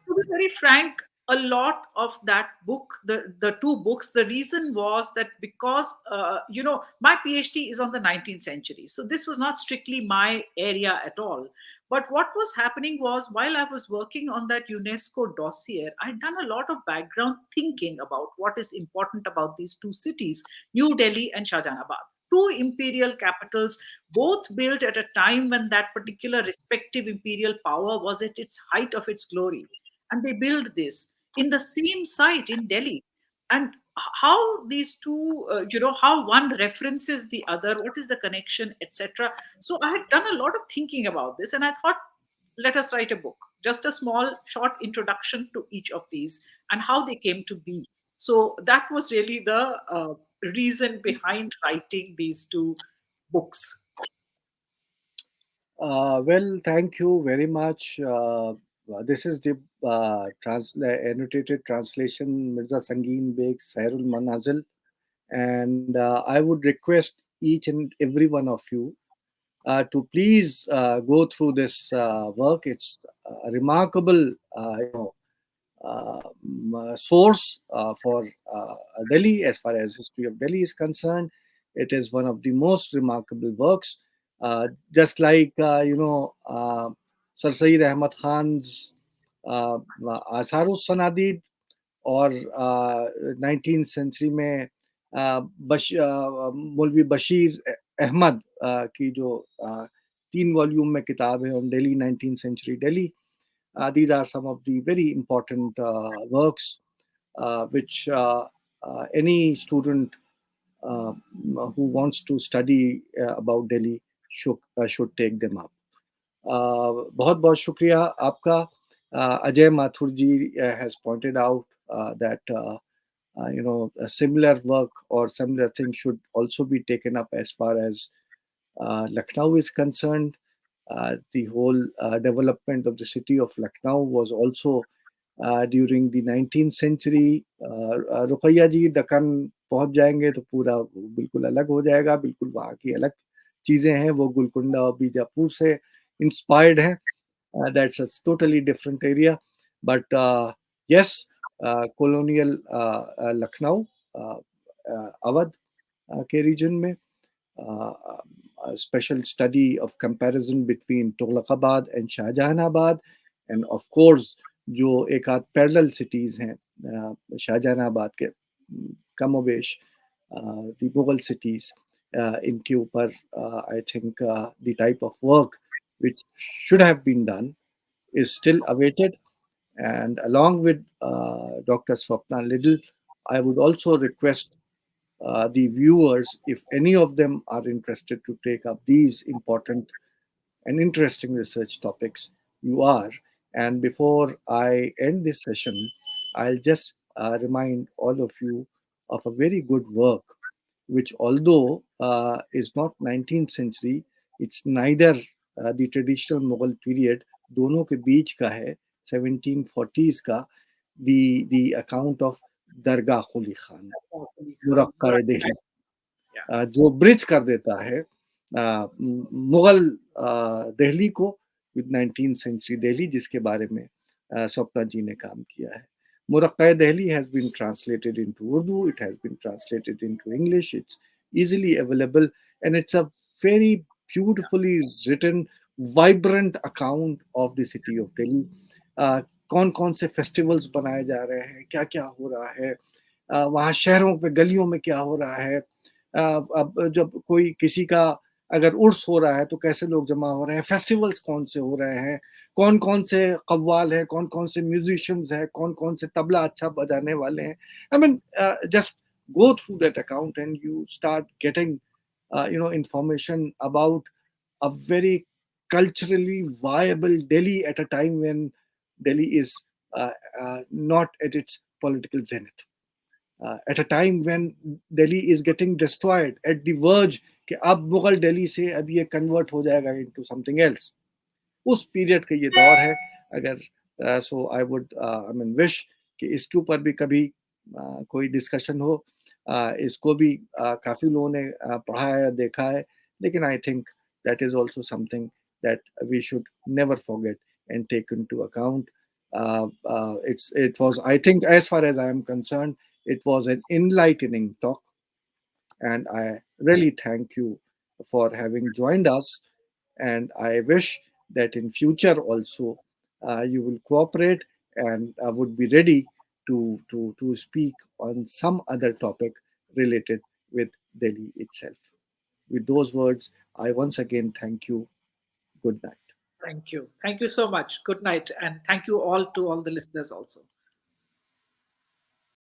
to be very frank, a lot of that book, the two books, the reason was that because my PhD is on the 19th century, so this was not strictly my area at all. But what was happening was while I was working on that UNESCO dossier, I'd done a lot of background thinking about what is important about these two cities, New Delhi and Shahjahanabad, two imperial capitals, both built at a time when that particular respective imperial power was at its height of its glory. And they built this in the same site in Delhi. And how these two, how one references the other, what is the connection, etc. So I had done a lot of thinking about this, and I thought, let us write a book, just a small, short introduction to each of these and how they came to be. So that was really the reason behind writing these two books. Well, thank you very much. This is the annotated translation, Mirza Sangeen Beg, Sairul Manazil. And I would request each and every one of you to please go through this work. It's a remarkable, source for Delhi as far as history of Delhi is concerned. It is one of the most remarkable works. Just like Sir Saeed Ahmad Khan's Asarus Sanadid, और 19th century में मौलवी बशीर अहमद की जो 3 volume में किताब है on Delhi 19th century Delhi. These are some of the very important works which any student who wants to study about Delhi should take them up. बहुत बहुत शुक्रिया आपका. Ajay Mathur ji has pointed out that similar work or similar things should also be taken up as far as Lucknow is concerned. The whole development of the city of Lucknow was also during the 19th century. Ruqaiya जी दक्कन पहुंच जाएंगे तो पूरा बिल्कुल अलग हो जाएगा, बिल्कुल वहाँ की अलग चीज़ें हैं, वो गोलकुंडा और बीजापुर से इंस्पायर्ड है. That's a totally different area. But yes, colonial Lucknow, Awadh के region में a special study of comparison between Tughlaqabad and Shahjahanabad, and of course जो एक आध पैरेलल सिटीज हैं शाहजहानाबाद के कमोबेश the Mughal cities, इनके ऊपर I think the type of work which should have been done is still awaited. And along with Dr. Swapna Liddle, I would also request the viewers, if any of them are interested to take up these important and interesting research topics, you are. And before I end this session, I'll just remind all of you of a very good work, which although is not 19th century, it's neither the traditional Mughal period, दोनों के बीच का है, 1740s का, the account of Dargah Quli Khan, Muraqqa Delhi, Yeah. जो bridge कर देता है मुगल दिल्ली को विद 19th सेंचुरी दिल्ली, जिसके बारे में स्वप्ना जी ने काम किया है. Muraqqa Delhi has been translated into Urdu, it has been translated into English, it's easily available, and it's a very beautifully written, vibrant account of the city of Delhi. कौन कौन से फेस्टिवल्स बनाए जा रहे हैं, क्या क्या हो रहा है, वहाँ शहरों पे गलियों में क्या हो रहा है, अब जब कोई किसी का अगर उर्स हो रहा है तो कैसे लोग जमा हो रहे हैं, फेस्टिवल्स कौन से हो रहे हैं, कौन कौन से कव्वाल हैं, कौन कौन से म्यूजिशियंस हैं, कौन कौन से तबला अच्छा बजाने वाले हैं. I mean just go through that account and you start getting information about a very culturally viable Delhi at a time when Delhi is not at its political zenith, at a time when Delhi is getting destroyed at the verge कि अब मुगल दिल्ली से अब ये convert हो जाएगा into something else. उस period का ये दौर है. अगर so I would I mean wish कि इसके ऊपर भी कभी कोई डिस्कशन हो. इसको भी काफ़ी लोगों ने पढ़ा है, देखा है, लेकिन I think that is also something that we should never forget and take into account. It was, I think, as far as I am concerned, it was an enlightening talk, and I really thank you for having joined us. And I wish that in future also you will cooperate and would be ready to speak on some other topic related with Delhi itself. With those words, I once again thank you. Good night. Thank you. Thank you so much. Good night. And thank you all to all the listeners also.